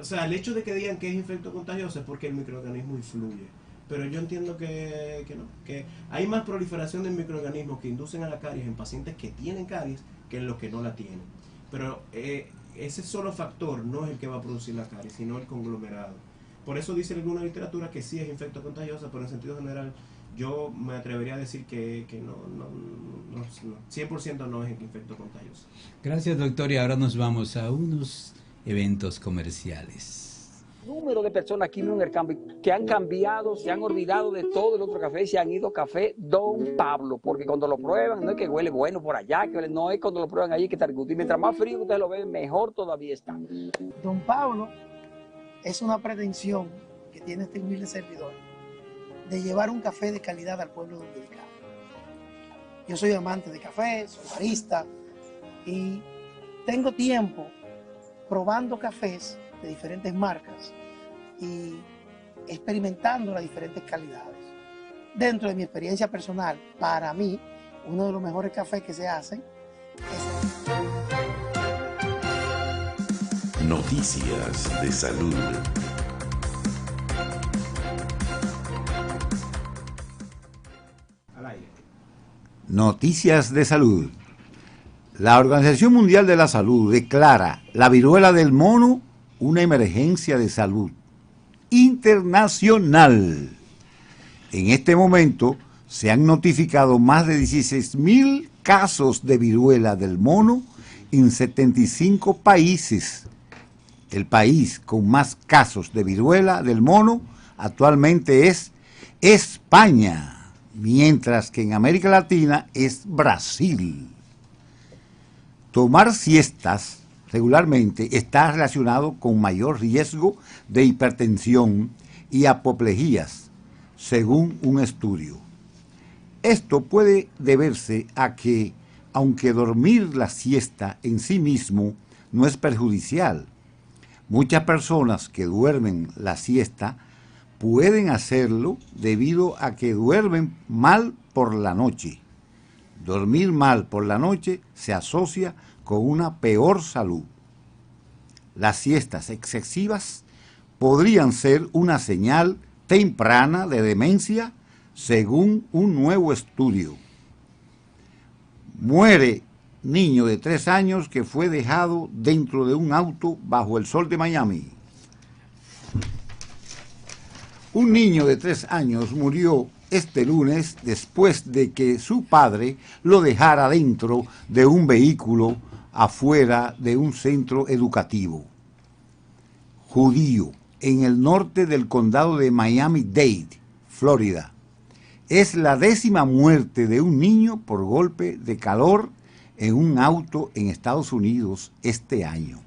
O sea, el hecho de que digan que es infecto contagioso es porque el microorganismo influye. Pero yo entiendo que no, que hay más proliferación de microorganismos que inducen a la caries en pacientes que tienen caries que en los que no la tienen. Pero ese solo factor no es el que va a producir la caries, sino el conglomerado. por eso dice en alguna literatura que sí es infecto contagiosa, pero en sentido general yo me atrevería a decir que no, 100% no es infecto contagioso.
Gracias, doctor, y ahora nos vamos a unos eventos comerciales.
Número de personas aquí en el campo que han cambiado, se han olvidado de todo el otro café y se han ido a café Don Pablo, porque cuando lo prueban no es que huele bueno por allá, que no es cuando lo prueban allí que está rico. Y mientras más frío ustedes lo ven, mejor todavía está.
Don Pablo es una pretensión que tiene este humilde servidor de llevar un café de calidad al pueblo dominicano. Yo soy amante de café, soy barista y tengo tiempo probando cafés de diferentes marcas y experimentando las diferentes calidades. Dentro de mi experiencia personal, para mí, uno de los mejores cafés que se hacen es
Noticias de salud.
Noticias de salud. La Organización Mundial de la Salud declara la viruela del mono una emergencia de salud internacional. En este momento se han notificado más de 16.000 casos de viruela del mono en 75 países. El país con más casos de viruela del mono actualmente es España, mientras que en América Latina es Brasil. Tomar siestas regularmente está relacionado con mayor riesgo de hipertensión y apoplejías, según un estudio. Esto puede deberse a que, aunque dormir la siesta en sí mismo no es perjudicial, muchas personas que duermen la siesta pueden hacerlo debido a que duermen mal por la noche. Dormir mal por la noche se asocia con una peor salud. Las siestas excesivas podrían ser una señal temprana de demencia, según un nuevo estudio. Muere niño de 3 años que fue dejado dentro de un auto bajo el sol de Miami. Un niño de 3 años murió este lunes después de que su padre lo dejara dentro de un vehículo afuera de un centro educativo judío en el norte del condado de Miami-Dade, Florida. Es la 10ª muerte de un niño por golpe de calor en un auto en Estados Unidos este año.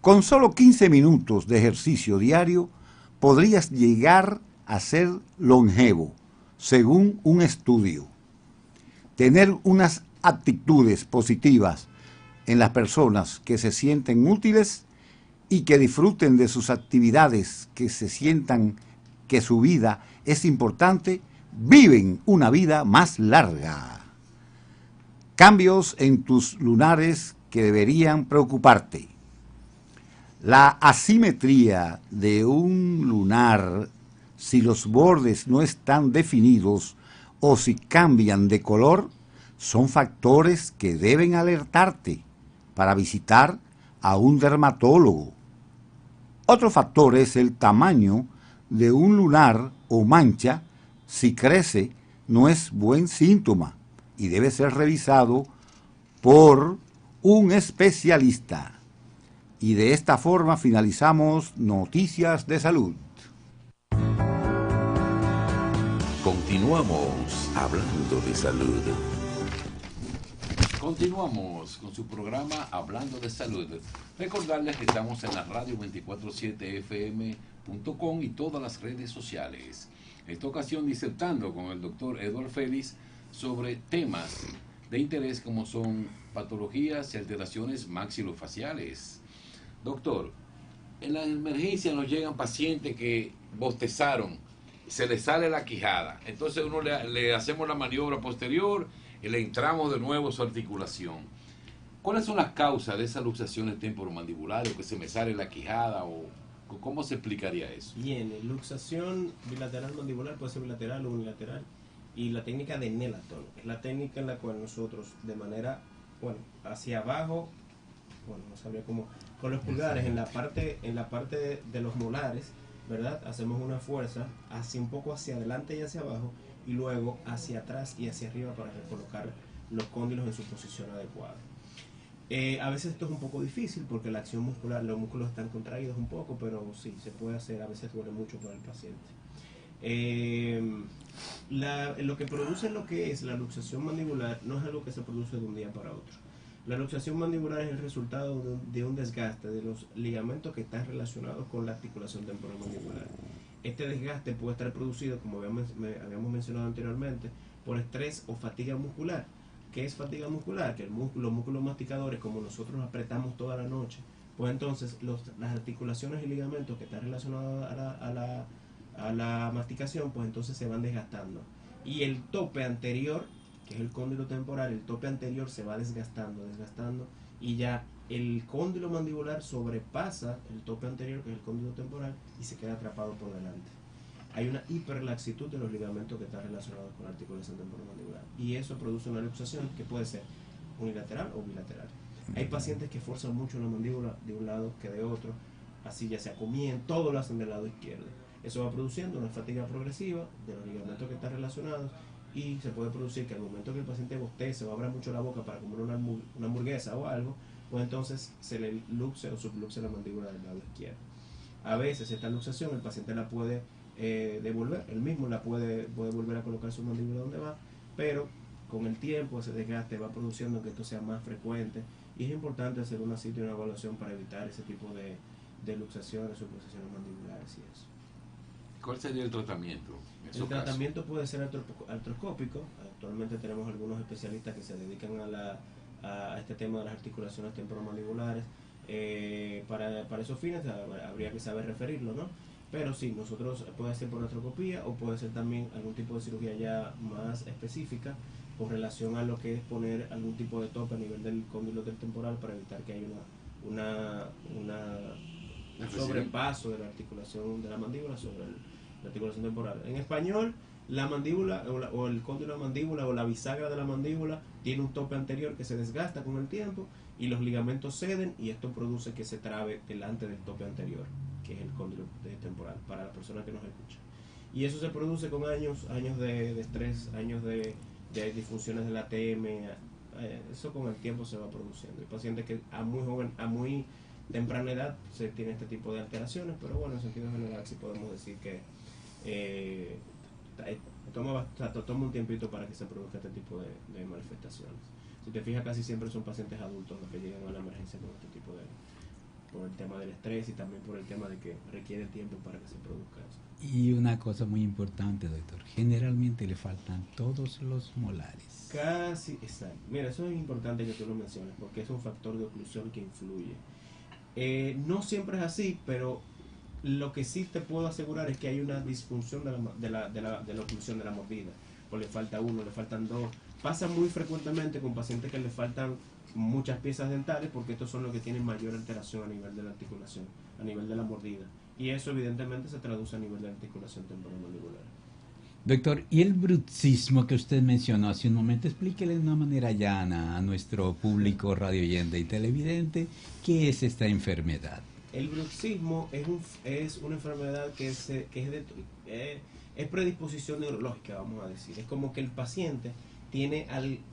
Con solo 15 minutos de ejercicio diario, podrías llegar a ser longevo, según un estudio. Tener unas actitudes positivas en las personas que se sienten útiles y que disfruten de sus actividades, que se sientan que su vida es importante, viven una vida más larga. Cambios en tus lunares que deberían preocuparte. La asimetría de un lunar, si los bordes no están definidos o si cambian de color, son factores que deben alertarte para visitar a un dermatólogo. Otro factor es el tamaño de un lunar o mancha. Si crece, no es buen síntoma y debe ser revisado por un especialista. Y de esta forma finalizamos Noticias de Salud.
Continuamos hablando de salud.
Continuamos con su programa Hablando de Salud. Recordarles que estamos en la radio 247fm.com y todas las redes sociales. En esta ocasión disertando con el doctor Edward Félix sobre temas de interés como son patologías y alteraciones maxilofaciales. Doctor, en la emergencia nos llegan pacientes que bostezaron, se les sale la quijada. Entonces uno le hacemos la maniobra posterior y le entramos de nuevo su articulación. ¿Cuáles son las causas de esas luxaciones temporomandibulares, o que se me sale la quijada, o cómo se explicaría eso?
Bien, luxación bilateral mandibular puede ser bilateral o unilateral, y la técnica de Nelaton es la técnica en la cual nosotros de manera, hacia abajo, no sabría cómo Con los pulgares en la parte de los molares, ¿verdad? Hacemos una fuerza hacia un poco hacia adelante y hacia abajo y luego hacia atrás y hacia arriba para recolocar los cóndilos en su posición adecuada. A veces esto es un poco difícil porque la acción muscular, los músculos están contraídos un poco, pero sí, se puede hacer, a veces duele mucho para el paciente. Lo que produce lo que es la luxación mandibular no es algo que se produce de un día para otro. La luxación mandibular es el resultado de un desgaste de los ligamentos que están relacionados con la articulación temporal mandibular. Este desgaste puede estar producido, como habíamos mencionado anteriormente, por estrés o fatiga muscular. ¿Qué es fatiga muscular? Que los músculos masticadores, como nosotros apretamos toda la noche, pues entonces las articulaciones y ligamentos que están relacionados a la masticación, pues entonces se van desgastando. Y el tope anterior, que es el cóndilo temporal, el tope anterior se va desgastando, y ya el cóndilo mandibular sobrepasa el tope anterior, que es el cóndilo temporal, y se queda atrapado por delante. Hay una hiperlaxitud de los ligamentos que están relacionados con la articulación temporal mandibular, y eso produce una luxación que puede ser unilateral o bilateral. Hay pacientes que forzan mucho la mandíbula de un lado que de otro, así ya sea comien, todo lo hacen del lado izquierdo. Eso va produciendo una fatiga progresiva de los ligamentos que están relacionados, y se puede producir que al momento que el paciente bostece o abra mucho la boca para comer una hamburguesa o algo, pues entonces se le luxe o subluxe la mandíbula del lado izquierdo. A veces esta luxación el paciente la puede devolver, él mismo la puede volver a colocar su mandíbula donde va, pero con el tiempo ese desgaste va produciendo que esto sea más frecuente, y es importante hacer una cita y una evaluación para evitar ese tipo de luxaciones, subluxaciones mandibulares y eso.
¿Cuál sería el tratamiento?
El tratamiento puede ser artroscópico. Actualmente tenemos algunos especialistas que se dedican a este tema de las articulaciones temporomandibulares. Para esos fines habría que saber referirlo, ¿no? Pero sí, nosotros puede ser por artroscopía o puede ser también algún tipo de cirugía ya más específica con relación a lo que es poner algún tipo de tope a nivel del cóndilo del temporal para evitar que haya un sobrepaso de la articulación de la mandíbula sobre la articulación temporal. En español, la mandíbula o el cóndilo de la mandíbula o la bisagra de la mandíbula tiene un tope anterior que se desgasta con el tiempo y los ligamentos ceden, y esto produce que se trabe delante del tope anterior, que es el cóndilo temporal, para la persona que nos escucha. Y eso se produce con años de estrés, años de disfunciones del ATM, eso con el tiempo se va produciendo. Hay pacientes que a muy temprana edad se tiene este tipo de alteraciones, pero bueno, en sentido general sí podemos decir que toma un tiempito para que se produzca este tipo de manifestaciones. Si te fijas, casi siempre son pacientes adultos los que llegan a la emergencia con este tipo por el tema del estrés y también por el tema de que requiere tiempo para que se produzca eso.
Y una cosa muy importante, doctor, generalmente le faltan todos los molares.
Casi, exacto. Mira, eso es importante que tú lo menciones porque es un factor de oclusión que influye. No siempre es así, pero lo que sí te puedo asegurar es que hay una disfunción de la oclusión de la mordida. O le falta uno, le faltan dos. Pasa muy frecuentemente con pacientes que le faltan muchas piezas dentales porque estos son los que tienen mayor alteración a nivel de la articulación, a nivel de la mordida. Y eso evidentemente se traduce a nivel de la articulación temporomandibular.
Doctor, ¿y el bruxismo que usted mencionó hace un momento? Explíquele de una manera llana a nuestro público radioyente y televidente qué es esta enfermedad.
El bruxismo es una enfermedad que es predisposición neurológica, vamos a decir. Es como que el paciente tiene,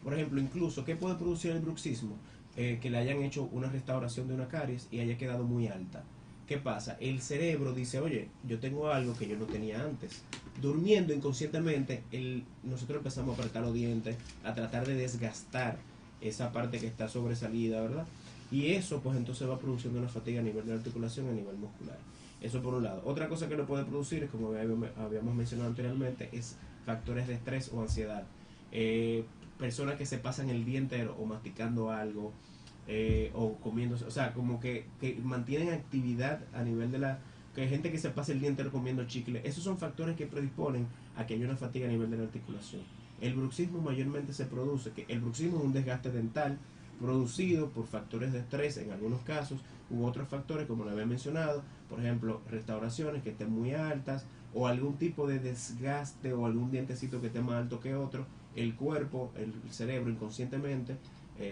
por ejemplo, incluso, ¿qué puede producir el bruxismo? Que le hayan hecho una restauración de una caries y haya quedado muy alta. ¿Qué pasa? El cerebro dice, oye, yo tengo algo que yo no tenía antes. Durmiendo inconscientemente, nosotros empezamos a apretar los dientes, a tratar de desgastar esa parte que está sobresalida, ¿verdad? Y eso, pues entonces va produciendo una fatiga a nivel de articulación y a nivel muscular. Eso por un lado. Otra cosa que lo puede producir, como habíamos mencionado anteriormente, es factores de estrés o ansiedad. Personas que se pasan el día entero o masticando algo, o comiendo, o sea, como que mantienen actividad a nivel de que hay gente que se pasa el día entero comiendo chicle. Esos son factores que predisponen a que haya una fatiga a nivel de la articulación. El bruxismo mayormente se produce, que el bruxismo es un desgaste dental producido por factores de estrés en algunos casos, u otros factores como lo había mencionado, por ejemplo, restauraciones que estén muy altas, o algún tipo de desgaste, o algún dientecito que esté más alto que otro. El cuerpo, el cerebro inconscientemente,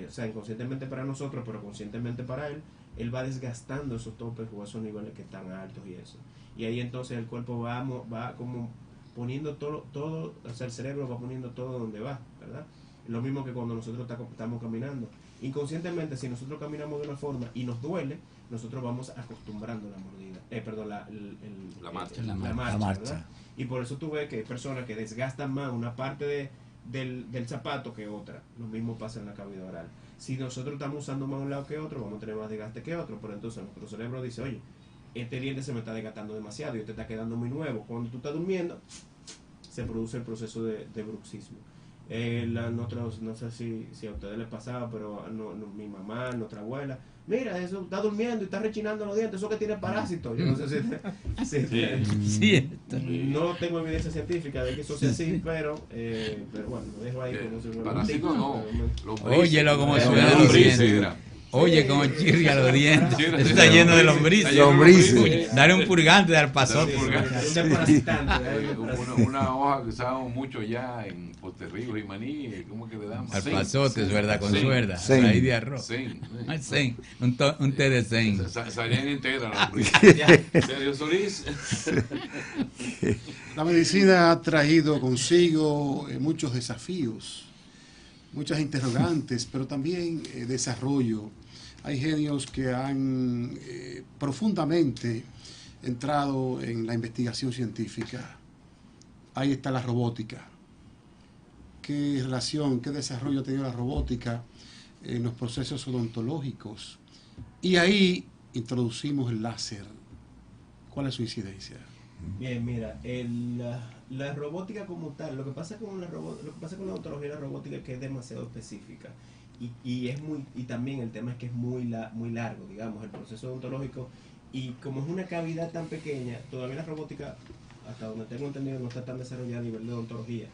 o sea, inconscientemente para nosotros, pero conscientemente para él, él va desgastando esos topes o esos niveles que están altos y eso. Y ahí entonces el cuerpo va como poniendo todo, o sea, el cerebro va poniendo todo donde va, ¿verdad? Lo mismo que cuando nosotros estamos caminando. Inconscientemente, si nosotros caminamos de una forma y nos duele, nosotros vamos acostumbrando la mordida, la marcha, ¿verdad? Y por eso tú ves que hay personas que desgastan más una parte del zapato que otra. Lo mismo pasa en la cavidad oral. Si nosotros estamos usando más un lado que otro, vamos a tener más desgaste que otro, pero entonces nuestro cerebro dice, oye, este diente se me está desgastando demasiado y este está quedando muy nuevo. Cuando tú estás durmiendo, se produce el proceso de bruxismo. No sé si a ustedes les pasaba, pero mi mamá, nuestra abuela, mira, eso está durmiendo y está rechinando los dientes, eso que tiene parásitos. Yo no sé no tengo evidencia científica de que eso sea así, pero bueno, lo dejo ahí.
Parásitos no.
Óyelo como suena los dientes. Oye, como chirria los dientes. Está lleno de lombrices. Dale un purgante, dar pasote.
Una hoja que usábamos mucho ya en Posterrigo y Maní, ¿cómo que le damos?
Al pasote, es verdad, con suerda. Raíz de arroz. Un té de zen.
Salían enteras las lombrices. Sergio Solís.
La medicina ha traído consigo muchos desafíos, muchas interrogantes, pero también desarrollo. Hay genios que han profundamente entrado en la investigación científica. Ahí está la robótica. ¿Qué relación, qué desarrollo ha tenido la robótica en los procesos odontológicos? Y ahí introducimos el láser. ¿Cuál es su incidencia?
Bien, mira, la robótica como tal, lo que pasa con la odontología y la robótica es que es demasiado específica y también el tema es que es muy largo, digamos, el proceso odontológico, y como es una cavidad tan pequeña, todavía la robótica, hasta donde tengo entendido, no está tan desarrollada a nivel de odontología,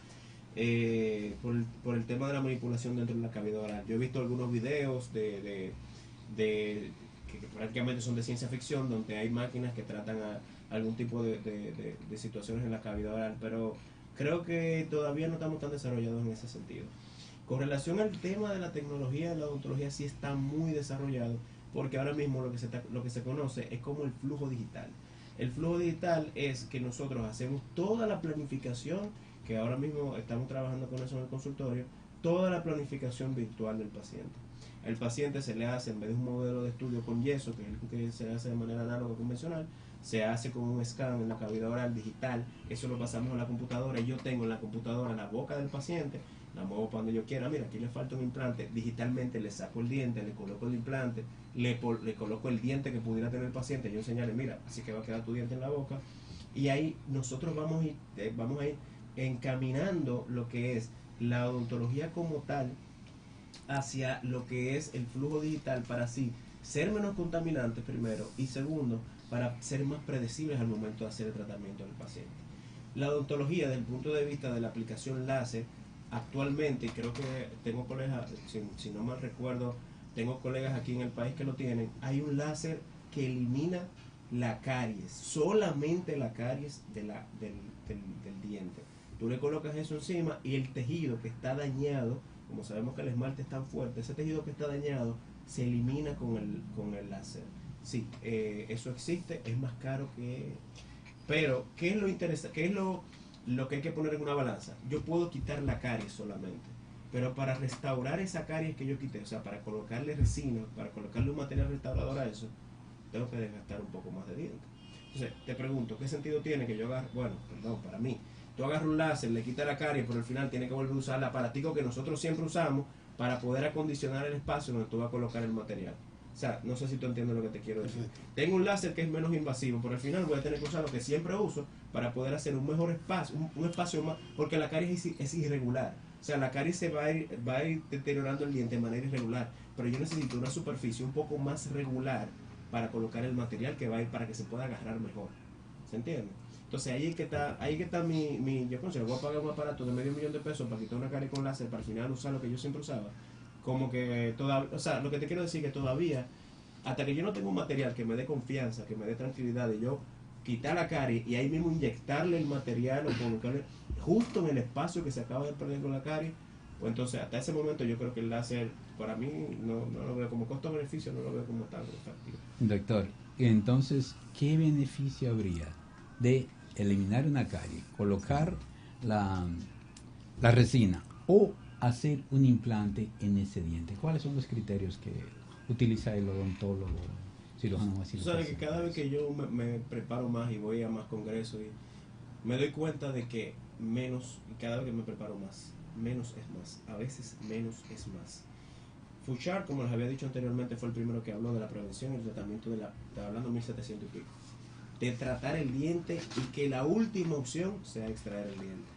por el tema de la manipulación dentro de la cavidad oral. Yo he visto algunos videos que prácticamente son de ciencia ficción, donde hay máquinas que tratan algún tipo de situaciones en la cavidad oral, pero creo que todavía no estamos tan desarrollados en ese sentido. Con relación al tema de la tecnología de la odontología, sí está muy desarrollado, porque ahora mismo lo que se conoce es como el flujo digital. El flujo digital es que nosotros hacemos toda la planificación, que ahora mismo estamos trabajando con eso en el consultorio, toda la planificación virtual del paciente. El paciente se le hace, en vez de un modelo de estudio con yeso, que es el que se hace de manera análoga convencional, se hace con un scan en la cavidad oral digital. Eso lo pasamos a la computadora y yo tengo en la computadora la boca del paciente, la muevo para donde yo quiera. Mira, aquí le falta un implante, digitalmente le saco el diente, le coloco el implante, le coloco el diente que pudiera tener el paciente, yo enseñarle, mira, así que va a quedar tu diente en la boca, y ahí nosotros vamos a ir encaminando lo que es la odontología como tal hacia lo que es el flujo digital, para así ser menos contaminantes primero, y segundo, para ser más predecibles al momento de hacer el tratamiento del paciente. La odontología, desde el punto de vista de la aplicación láser, actualmente, creo que tengo colegas, si no mal recuerdo, tengo colegas aquí en el país que lo tienen, hay un láser que elimina la caries, solamente la caries del diente. Tú le colocas eso encima y el tejido que está dañado, como sabemos que el esmalte es tan fuerte, ese tejido que está dañado se elimina con el láser. Sí, eso existe, es más caro que... Pero, ¿qué es lo interesante? ¿Qué es lo que hay que poner en una balanza? Yo puedo quitar la caries solamente, pero para restaurar esa caries que yo quité, o sea, para colocarle resina, para colocarle un material restaurador a eso, tengo que desgastar un poco más de diente. Entonces, te pregunto, ¿qué sentido tiene que yo agarre? Bueno, perdón, para mí, tú agarras un láser, le quitas la caries, pero al final tiene que volver a usar el aparatico que nosotros siempre usamos para poder acondicionar el espacio donde tú vas a colocar el material. O sea, no sé si tú entiendes lo que te quiero decir. Tengo un láser que es menos invasivo, pero al final voy a tener que usar lo que siempre uso para poder hacer un mejor espacio, un espacio más, porque la caries es irregular. O sea, la caries se va a ir deteriorando el diente de manera irregular, pero yo necesito una superficie un poco más regular para colocar el material que va a ir para que se pueda agarrar mejor. ¿Se entiende? Entonces ahí es que está mi yo considero, voy a pagar un aparato de $500,000 para quitar una caries con láser para al final usar lo que yo siempre usaba. Como que todavía, o sea, lo que te quiero decir es que todavía, hasta que yo no tengo un material que me dé confianza, que me dé tranquilidad, de yo quitar la caries y ahí mismo inyectarle el material o colocarle justo en el espacio que se acaba de perder con la caries, pues entonces hasta ese momento yo creo que el láser para mí no lo veo como costo-beneficio, no lo veo como tan factible.
Doctor, entonces, ¿qué beneficio habría de eliminar una carie, colocar la resina o hacer un implante en ese diente? ¿Cuáles son los criterios que utiliza el odontólogo, cirujano maxilofacial?
Tú sabes que cada vez que yo me preparo más y voy a más congresos, y me doy cuenta de que menos, cada vez que me preparo más, menos es más. A veces menos es más. Fouchard, como les había dicho anteriormente, fue el primero que habló de la prevención y el tratamiento estaba hablando 1700 y pico, de tratar el diente y que la última opción sea extraer el diente.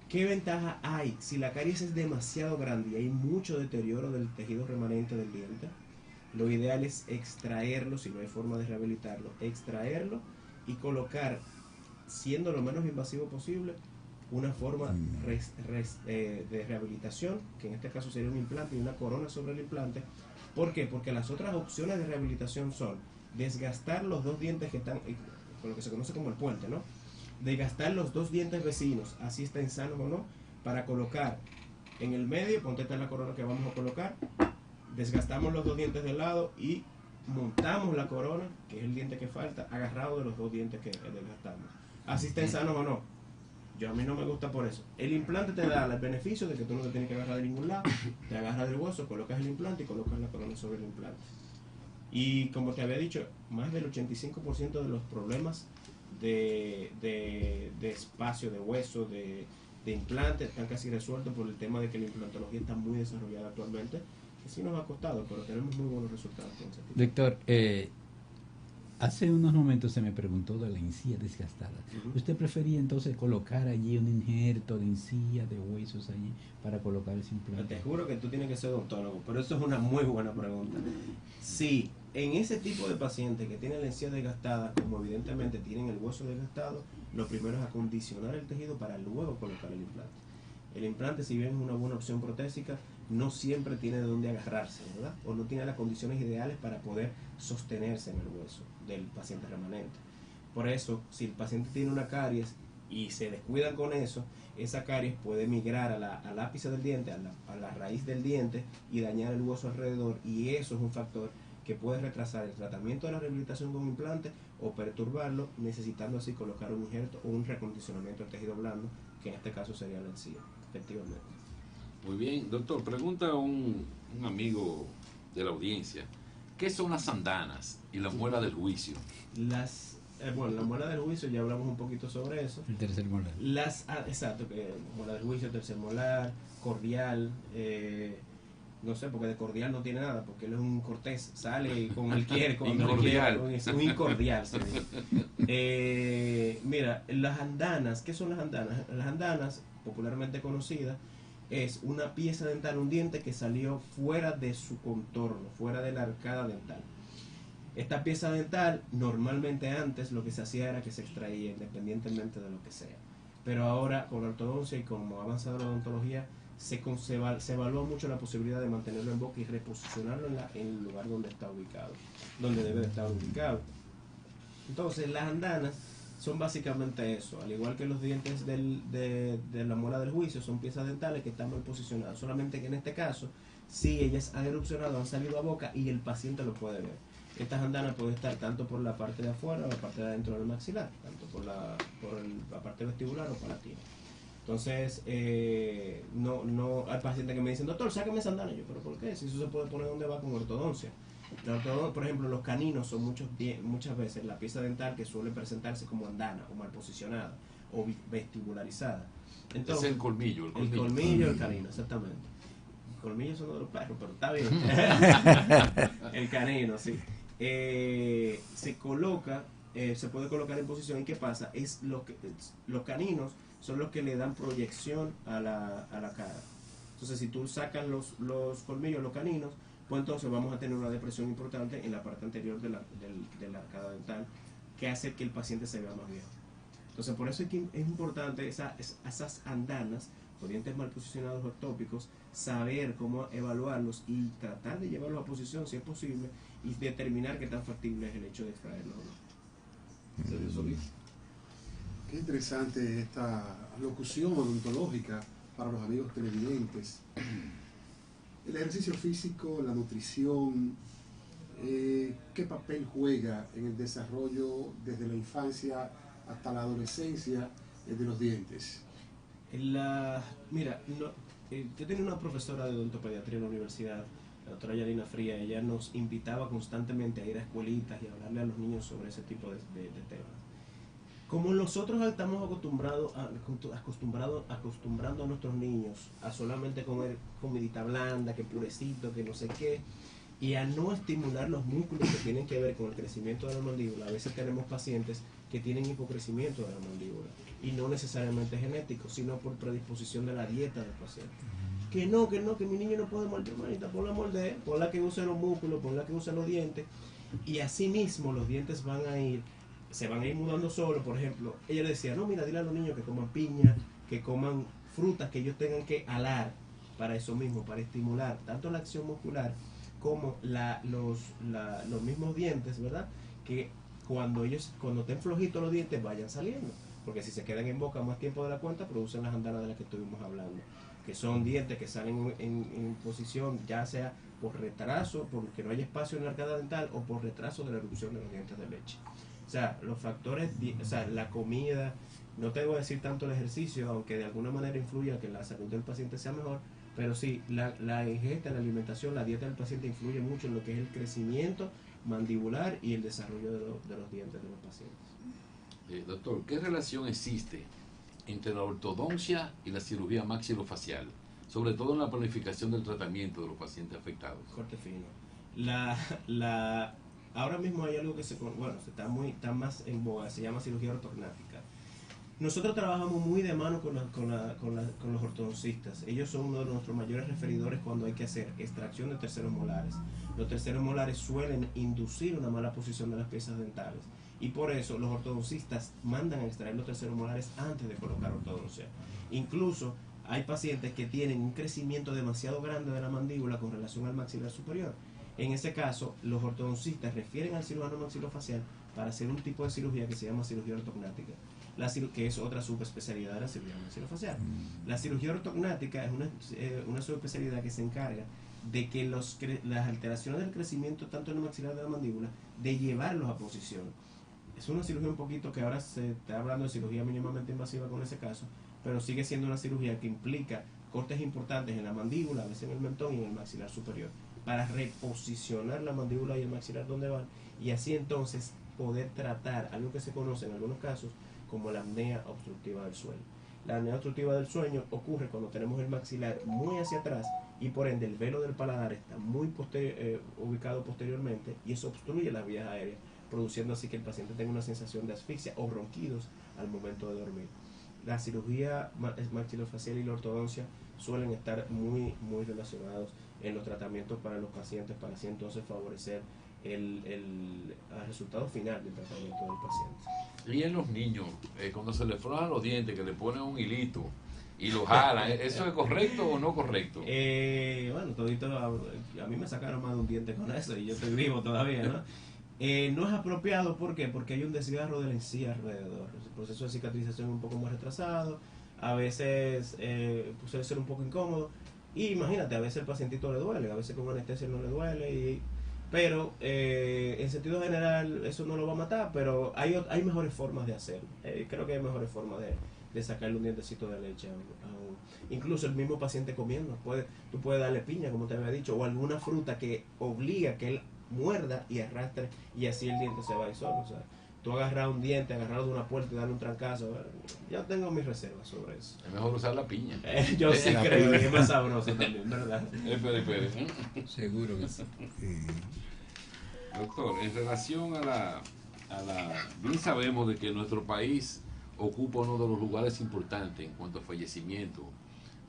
¿Qué ventaja hay si la caries es demasiado grande y hay mucho deterioro del tejido remanente del diente? Lo ideal es extraerlo, si no hay forma de rehabilitarlo, extraerlo y colocar, siendo lo menos invasivo posible, una forma de rehabilitación, que en este caso sería un implante y una corona sobre el implante. ¿Por qué? Porque las otras opciones de rehabilitación son desgastar los dos dientes que están, con lo que se conoce como el puente, ¿no? Desgastar los dos dientes vecinos, así estén sanos o no, para colocar en el medio, ponte esta la corona que vamos a colocar, desgastamos los dos dientes del lado y montamos la corona, que es el diente que falta, agarrado de los dos dientes que desgastamos. Así estén sanos o no. A mí no me gusta por eso. El implante te da el beneficio de que tú no te tienes que agarrar de ningún lado, te agarras del hueso, colocas el implante y colocas la corona sobre el implante. Y como te había dicho, más del 85% de los problemas de espacio, de hueso, de implante están casi resueltos por el tema de que la implantología está muy desarrollada actualmente. Que sí nos ha costado, pero tenemos muy buenos resultados con ese tipo.
Doctor, hace unos momentos se me preguntó de la encía desgastada. ¿Usted prefería entonces colocar allí un injerto de encía, de huesos allí, para colocar ese implante?
Te juro que tú tienes que ser odontólogo, pero eso es una muy buena pregunta. Sí, en ese tipo de pacientes que tienen la encía desgastada, como evidentemente tienen el hueso desgastado, lo primero es acondicionar el tejido para luego colocar el implante. El implante, si bien es una buena opción protésica, no siempre tiene de dónde agarrarse, ¿verdad? O no tiene las condiciones ideales para poder sostenerse en el hueso del paciente remanente. Por eso, si el paciente tiene una caries y se descuidan con eso, esa caries puede migrar al ápice del diente, a la raíz del diente y dañar el hueso alrededor, y eso es un factor que puede retrasar el tratamiento de la rehabilitación con implante o perturbarlo, necesitando así colocar un injerto o un recondicionamiento del tejido blando, que en este caso sería la encía, efectivamente.
Muy bien, doctor, pregunta un amigo de la audiencia, ¿qué son las andanas y la muela del juicio?
Bueno, la muela del juicio, ya hablamos un poquito sobre eso.
El tercer molar.
Exacto, que muela del juicio, tercer molar, cordial, no sé, porque de cordial no tiene nada, porque él es un cortés, sale con él quiere, cuando él quiere, es un incordial. Mira, las andanas, ¿qué son las andanas? Las andanas, popularmente conocidas, es una pieza dental, un diente que salió fuera de su contorno, fuera de la arcada dental. Esta pieza dental, normalmente antes lo que se hacía era que se extraía independientemente de lo que sea. Pero ahora, con la ortodoncia y como ha avanzado la odontología, se evalúa mucho la posibilidad de mantenerlo en boca y reposicionarlo en el lugar donde está ubicado, donde debe de estar ubicado. Entonces, las andanas son básicamente eso, al igual que los dientes de la muela del juicio, son piezas dentales que están mal posicionadas, solamente que en este caso, si ellas han erupcionado, han salido a boca y el paciente lo puede ver. Estas andanas pueden estar tanto por la parte de afuera o la parte de adentro del maxilar, tanto por la parte vestibular o palatina. Entonces, no hay pacientes que me dicen, doctor, sáqueme esa andana. Yo, ¿pero por qué? Si eso se puede poner donde va con ortodoncia. Por ejemplo, los caninos son muchas veces la pieza dental que suele presentarse como andana o mal posicionada o vestibularizada. Entonces,
es el colmillo.
El colmillo, el canino, exactamente. El colmillo son de los perros, pero está bien. El canino, sí. Se coloca, se puede colocar en posición, y ¿qué pasa? Los caninos son los que le dan proyección a la cara. Entonces, si tú sacas los colmillos, los caninos, pues entonces vamos a tener una depresión importante en la parte anterior de la arcada dental, que hace que el paciente se vea más viejo. Entonces, por eso es importante esas andanas, o dientes mal posicionados o ectópicos, saber cómo evaluarlos y tratar de llevarlos a posición si es posible y determinar qué tan factible es el hecho de extraerlos o no.
Qué interesante esta locución odontológica para los amigos televidentes. El ejercicio físico, la nutrición, ¿qué papel juega en el desarrollo desde la infancia hasta la adolescencia de los dientes?
Mira, yo tenía una profesora de odontopediatría en la universidad, la doctora Yarina Fría. Ella nos invitaba constantemente a ir a escuelitas y a hablarle a los niños sobre ese tipo de temas. Como nosotros estamos acostumbrando a nuestros niños a solamente comer comidita blanda, que purecito, que no sé qué, y a no estimular los músculos que tienen que ver con el crecimiento de la mandíbula, a veces tenemos pacientes que tienen hipocrecimiento de la mandíbula, y no necesariamente genético, sino por predisposición de la dieta del paciente. Que mi niño no puede morder, manita, ponla a morder, ponla que use los músculos, ponla que use los dientes, y así mismo los dientes se van a ir mudando solos. Por ejemplo, ella le decía, no, mira, dile a los niños que coman piña, que coman frutas que ellos tengan que alar para eso mismo, para estimular tanto la acción muscular como los mismos dientes, ¿verdad? Que cuando estén flojitos los dientes vayan saliendo, porque si se quedan en boca más tiempo de la cuenta, producen las andanas de las que estuvimos hablando, que son dientes que salen en posición, ya sea por retraso, porque no hay espacio en la arcada dental, o por retraso de la erupción de los dientes de leche. O sea, los factores, la comida, no te voy a decir tanto el ejercicio, aunque de alguna manera influye a que la salud del paciente sea mejor, pero sí, la ingesta, la alimentación, la dieta del paciente influye mucho en lo que es el crecimiento mandibular y el desarrollo de los dientes de los pacientes.
Doctor, ¿qué relación existe entre la ortodoncia y la cirugía maxilofacial, sobre todo en la planificación del tratamiento de los pacientes afectados?
Corte fino. Ahora mismo hay algo que está más en boga, se llama cirugía ortognática. Nosotros trabajamos muy de mano con los ortodoncistas. Ellos son uno de nuestros mayores referidores cuando hay que hacer extracción de terceros molares. Los terceros molares suelen inducir una mala posición de las piezas dentales, y por eso los ortodoncistas mandan a extraer los terceros molares antes de colocar ortodoncia. Incluso hay pacientes que tienen un crecimiento demasiado grande de la mandíbula con relación al maxilar superior. En ese caso, los ortodoncistas refieren al cirujano maxilofacial para hacer un tipo de cirugía que se llama cirugía ortognática, que es otra subespecialidad de la cirugía maxilofacial. La cirugía ortognática es una subespecialidad que se encarga de que las alteraciones del crecimiento tanto en el maxilar de la mandíbula, de llevarlos a posición. Es una cirugía un poquito que ahora se está hablando de cirugía mínimamente invasiva con ese caso, pero sigue siendo una cirugía que implica cortes importantes en la mandíbula, a veces en el mentón y en el maxilar superior, para reposicionar la mandíbula y el maxilar donde van, y así entonces poder tratar algo que se conoce en algunos casos como la apnea obstructiva del sueño. La apnea obstructiva del sueño ocurre cuando tenemos el maxilar muy hacia atrás y por ende el velo del paladar está muy ubicado posteriormente, y eso obstruye las vías aéreas, produciendo así que el paciente tenga una sensación de asfixia o ronquidos al momento de dormir. La cirugía maxilofacial y la ortodoncia suelen estar muy relacionados en los tratamientos para los pacientes, para así entonces favorecer el resultado final del tratamiento del paciente.
Y en los niños, cuando se les frotan los dientes, que le ponen un hilito y lo jalan, ¿eso es correcto o no correcto?
Bueno, todito, a mí me sacaron más de un diente con eso y yo estoy vivo todavía, ¿no? No es apropiado, ¿por qué? Porque hay un desgarro de la encía alrededor. El proceso de cicatrización es un poco más retrasado, a veces puede ser un poco incómodo, y imagínate, a veces el pacientito le duele, a veces con anestesia no le duele, pero en sentido general eso no lo va a matar, pero hay mejores formas de hacerlo. Creo que hay mejores formas de sacarle un dientecito de leche incluso el mismo paciente comiendo. Tú puedes darle piña, como te había dicho, o alguna fruta que obliga que él muerda y arrastre, y así el diente se va a ir solo. O sea, tú agarrar un diente, agarrarlo de una puerta y darle un trancazo, yo tengo mis reservas sobre eso.
Es mejor usar la piña.
Yo sí creo, y es más sabroso también, ¿verdad?
Espere.
Seguro que sí.
Doctor, en relación bien sabemos de que nuestro país ocupa uno de los lugares importantes en cuanto a fallecimiento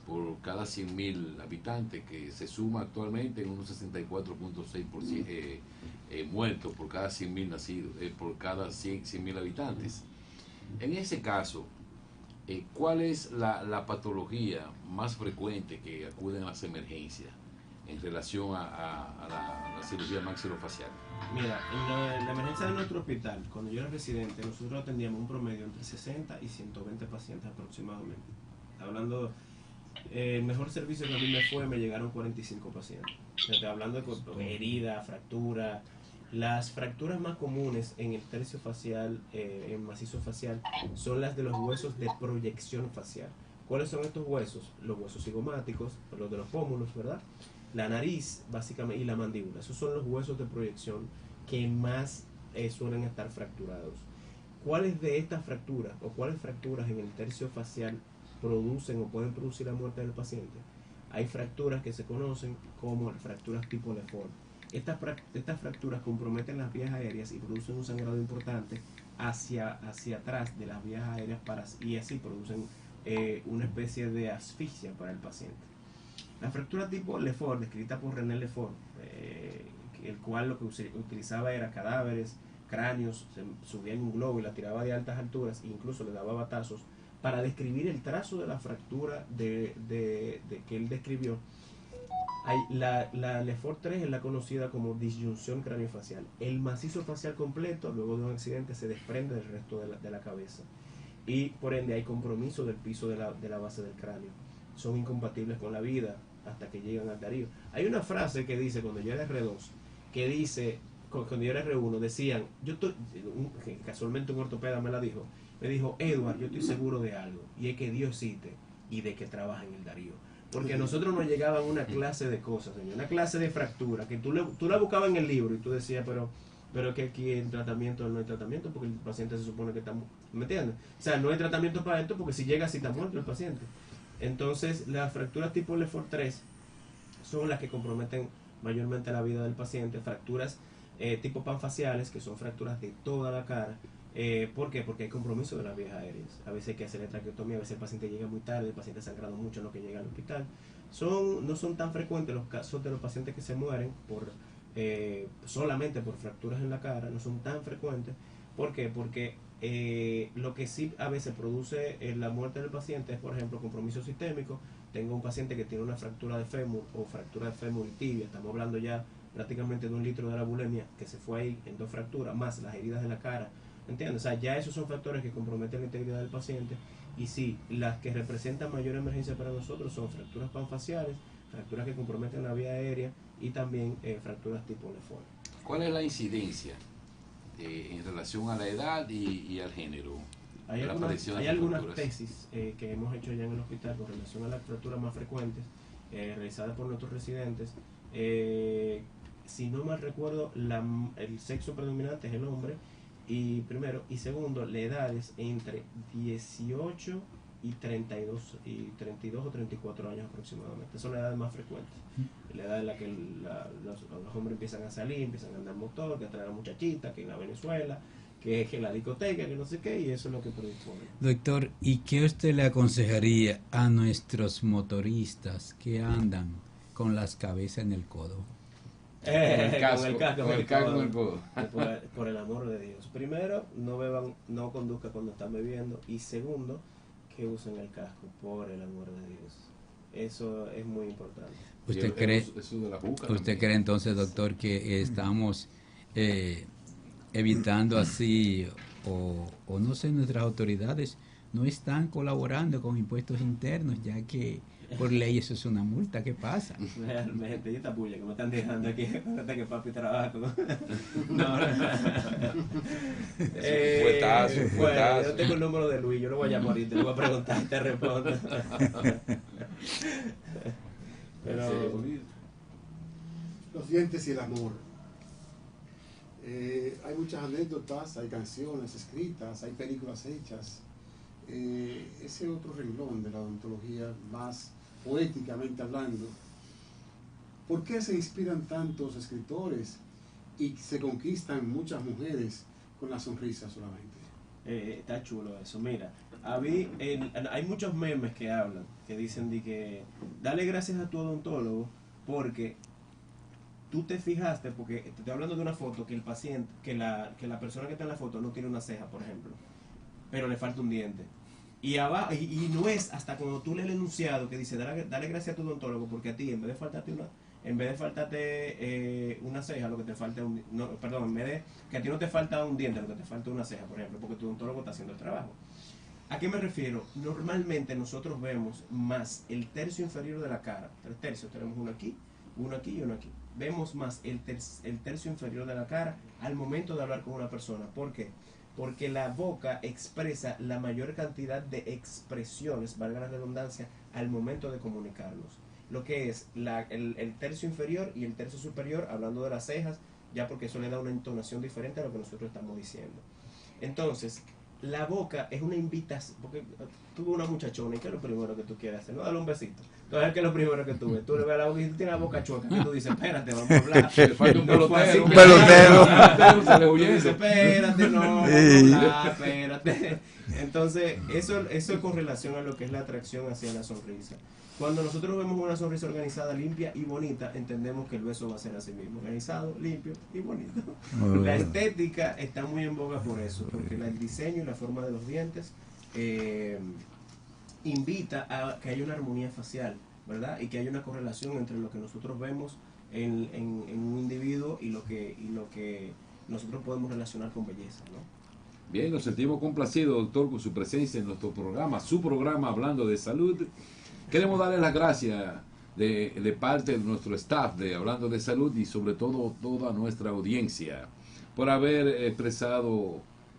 por cada 100.000 habitantes, que se suma actualmente en unos 64.6% muertos por cada 100.000 nacidos, por cada 100.000 habitantes. En ese caso, ¿cuál es la patología más frecuente que acuden a las emergencias en relación a la cirugía maxilofacial?
Mira, en la emergencia de nuestro hospital, cuando yo era residente, nosotros atendíamos un promedio entre 60 y 120 pacientes aproximadamente. Hablando El mejor servicio que a mí me fue, me llegaron 45 pacientes. O sea, estoy hablando de herida, fractura. Las fracturas más comunes en el tercio facial, en macizo facial, son las de los huesos de proyección facial. ¿Cuáles son estos huesos? Los huesos cigomáticos, los de los pómulos, ¿verdad? La nariz, básicamente, y la mandíbula. Esos son los huesos de proyección que más suelen estar fracturados. ¿Cuáles de estas fracturas o cuáles fracturas en el tercio facial producen o pueden producir la muerte del paciente? Hay fracturas que se conocen como fracturas tipo Lefort. Estas fracturas comprometen las vías aéreas y producen un sangrado importante hacia atrás de las vías aéreas y así producen una especie de asfixia para el paciente. La fractura tipo Lefort, descrita por René Lefort, el cual lo que utilizaba era cadáveres, cráneos, se subía en un globo y la tiraba de altas alturas e incluso le daba batazos para describir el trazo de la fractura que él describió. La Lefort 3 es la conocida como disyunción craniofacial. El macizo facial completo, luego de un accidente, se desprende del resto de la cabeza y por ende hay compromiso del piso de la base del cráneo. Son incompatibles con la vida hasta que llegan al Darío. Hay una frase que dice, cuando yo era R2, que dice, cuando yo era R1, decían, casualmente un ortopeda me dijo, Edward, yo estoy seguro de algo, y es que Dios existe y de que trabaja en el Darío. Porque a nosotros nos llegaban una clase de cosas, señor, una clase de fractura, que tú la buscabas en el libro y tú decías, pero que aquí en tratamiento no hay tratamiento, porque el paciente se supone que está muerto. ¿Me entiendes? O sea, no hay tratamiento para esto, porque si llega así está muerto el paciente. Entonces, las fracturas tipo Lefort 3 son las que comprometen mayormente la vida del paciente. Fracturas tipo panfaciales, que son fracturas de toda la cara. ¿Por qué? Porque hay compromiso de las vías aéreas. A veces hay que hacer traqueotomía, a veces el paciente llega muy tarde, el paciente ha sangrado mucho en lo que llega al hospital. No son tan frecuentes los casos de los pacientes que se mueren solamente por fracturas en la cara, no son tan frecuentes. ¿Por qué? Porque lo que sí a veces produce la muerte del paciente es, por ejemplo, compromiso sistémico. Tengo un paciente que tiene una fractura de fémur o fractura de fémur y tibia, estamos hablando ya prácticamente de 1 litro de la bulimia que se fue ahí en 2 fracturas, más las heridas de la cara. ¿Entiendes? O sea, ya esos son factores que comprometen la integridad del paciente. Y sí, las que representan mayor emergencia para nosotros son fracturas panfaciales, fracturas que comprometen la vía aérea y también fracturas tipo Lefort.
¿Cuál es la incidencia en relación a la edad y al género?
Hay algunas tesis que hemos hecho ya en el hospital con relación a las fracturas más frecuentes, realizadas por nuestros residentes. Si no mal recuerdo, el sexo predominante es el hombre, y primero, y segundo, la edad es entre 18 y 32 o 34 años aproximadamente. Son las edades más frecuentes. La edad en la que los hombres empiezan a salir, empiezan a andar motor, que atraen a la muchachita, que en la Venezuela, que la discoteca, que no sé qué, y eso es lo que predispone.
Doctor, ¿y qué usted le aconsejaría a nuestros motoristas que andan con las cabezas en el codo?
Con el casco en el codo. Por el amor de Dios. Primero, no beban, no conduzcan cuando están bebiendo. Y segundo, que usen el casco, por el amor de Dios. Eso es muy importante.
¿Usted cree entonces, doctor, que estamos evitando así, o no sé, nuestras autoridades no están colaborando con impuestos internos, ya que por ley eso es una multa? ¿Qué pasa?
Realmente, y esta puya que me están dejando aquí, hasta que papi trabaja con...
Fuetazo.
Bueno, yo tengo el número de Luis, yo lo voy a llamar ahorita, le voy a preguntar y te respondo. Pero...
Los dientes y el amor. Hay muchas anécdotas, hay canciones escritas, hay películas hechas. Ese otro renglón de la odontología, más poéticamente hablando, ¿por qué se inspiran tantos escritores y se conquistan muchas mujeres con la sonrisa solamente?
Está chulo eso. Mira, hay muchos memes que hablan, que dicen de que dale gracias a tu odontólogo porque tú te fijaste, porque te estoy hablando de una foto que el paciente, que la persona que está en la foto no tiene una ceja, por ejemplo, pero le falta un diente. Y no es hasta cuando tú lees el enunciado que dice dale gracias a tu odontólogo porque a ti en vez de faltarte una ceja, lo que te falta en vez de que a ti no te falta un diente, lo que te falta una ceja, por ejemplo, porque tu odontólogo está haciendo el trabajo. ¿A qué me refiero? Normalmente nosotros vemos más el tercio inferior de la cara. 3 tercios, tenemos uno aquí y uno aquí. Vemos más el tercio inferior de la cara al momento de hablar con una persona. ¿Por qué? Porque la boca expresa la mayor cantidad de expresiones, valga la redundancia, al momento de comunicarnos. Lo que es el tercio inferior y el tercio superior, hablando de las cejas, ya porque eso le da una entonación diferente a lo que nosotros estamos diciendo. Entonces, la boca es una invitación, porque tú ves una muchachona y ¿qué es lo primero que tú quieres hacer? No, dale un besito. Entonces, ¿qué es lo primero que tú ves? Tú le ves a la boca y tú tienes la boca chueca, que tú dices, espérate, vamos a hablar.
Le falta un pelotero.
Un pelotero.
Se le
Tú
huye
dices,
eso.
espérate, no, vamos a hablar, espérate. Entonces, eso es con relación a lo que es la atracción hacia la sonrisa. Cuando nosotros vemos una sonrisa organizada, limpia y bonita, entendemos que el beso va a ser así mismo, organizado, limpio y bonito. La estética está muy en boga por eso, porque el diseño y la forma de los dientes invita a que haya una armonía facial, ¿verdad? Y que haya una correlación entre lo que nosotros vemos en un individuo y lo que nosotros podemos relacionar con belleza, ¿no?
Bien, nos sentimos complacidos, doctor, con su presencia en nuestro programa, su programa Hablando de Salud. Queremos darle las gracias de parte de nuestro staff de Hablando de Salud y sobre todo toda nuestra audiencia por haber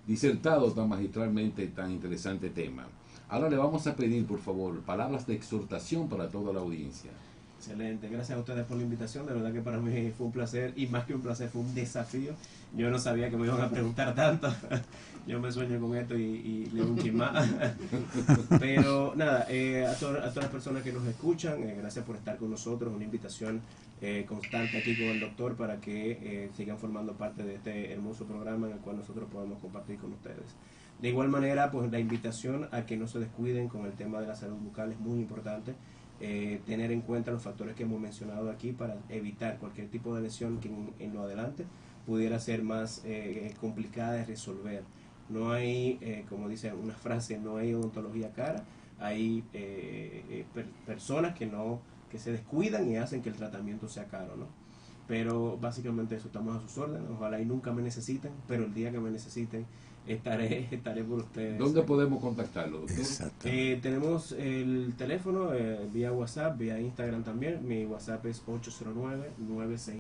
disertado tan magistralmente tan interesante tema. Ahora le vamos a pedir, por favor, palabras de exhortación para toda la audiencia.
Excelente, gracias a ustedes por la invitación, de verdad que para mí fue un placer y más que un placer fue un desafío. Yo no sabía que me iban a preguntar tanto, yo me sueño con esto y leo un chin más. Pero nada, a todas las personas que nos escuchan, gracias por estar con nosotros, una invitación constante aquí con el doctor para que sigan formando parte de este hermoso programa en el cual nosotros podemos compartir con ustedes. De igual manera, pues la invitación a que no se descuiden con el tema de la salud bucal es muy importante. Tener en cuenta los factores que hemos mencionado aquí para evitar cualquier tipo de lesión que en lo adelante pudiera ser más complicada de resolver. No hay, como dice una frase, no hay odontología cara, hay personas que se descuidan y hacen que el tratamiento sea caro, ¿no? Pero básicamente eso, estamos a sus órdenes, ojalá y nunca me necesiten, pero el día que me necesiten estaré por ustedes.
¿Dónde podemos contactarlo, doctor?
Tenemos el teléfono vía WhatsApp, vía Instagram también. Mi WhatsApp es 809-96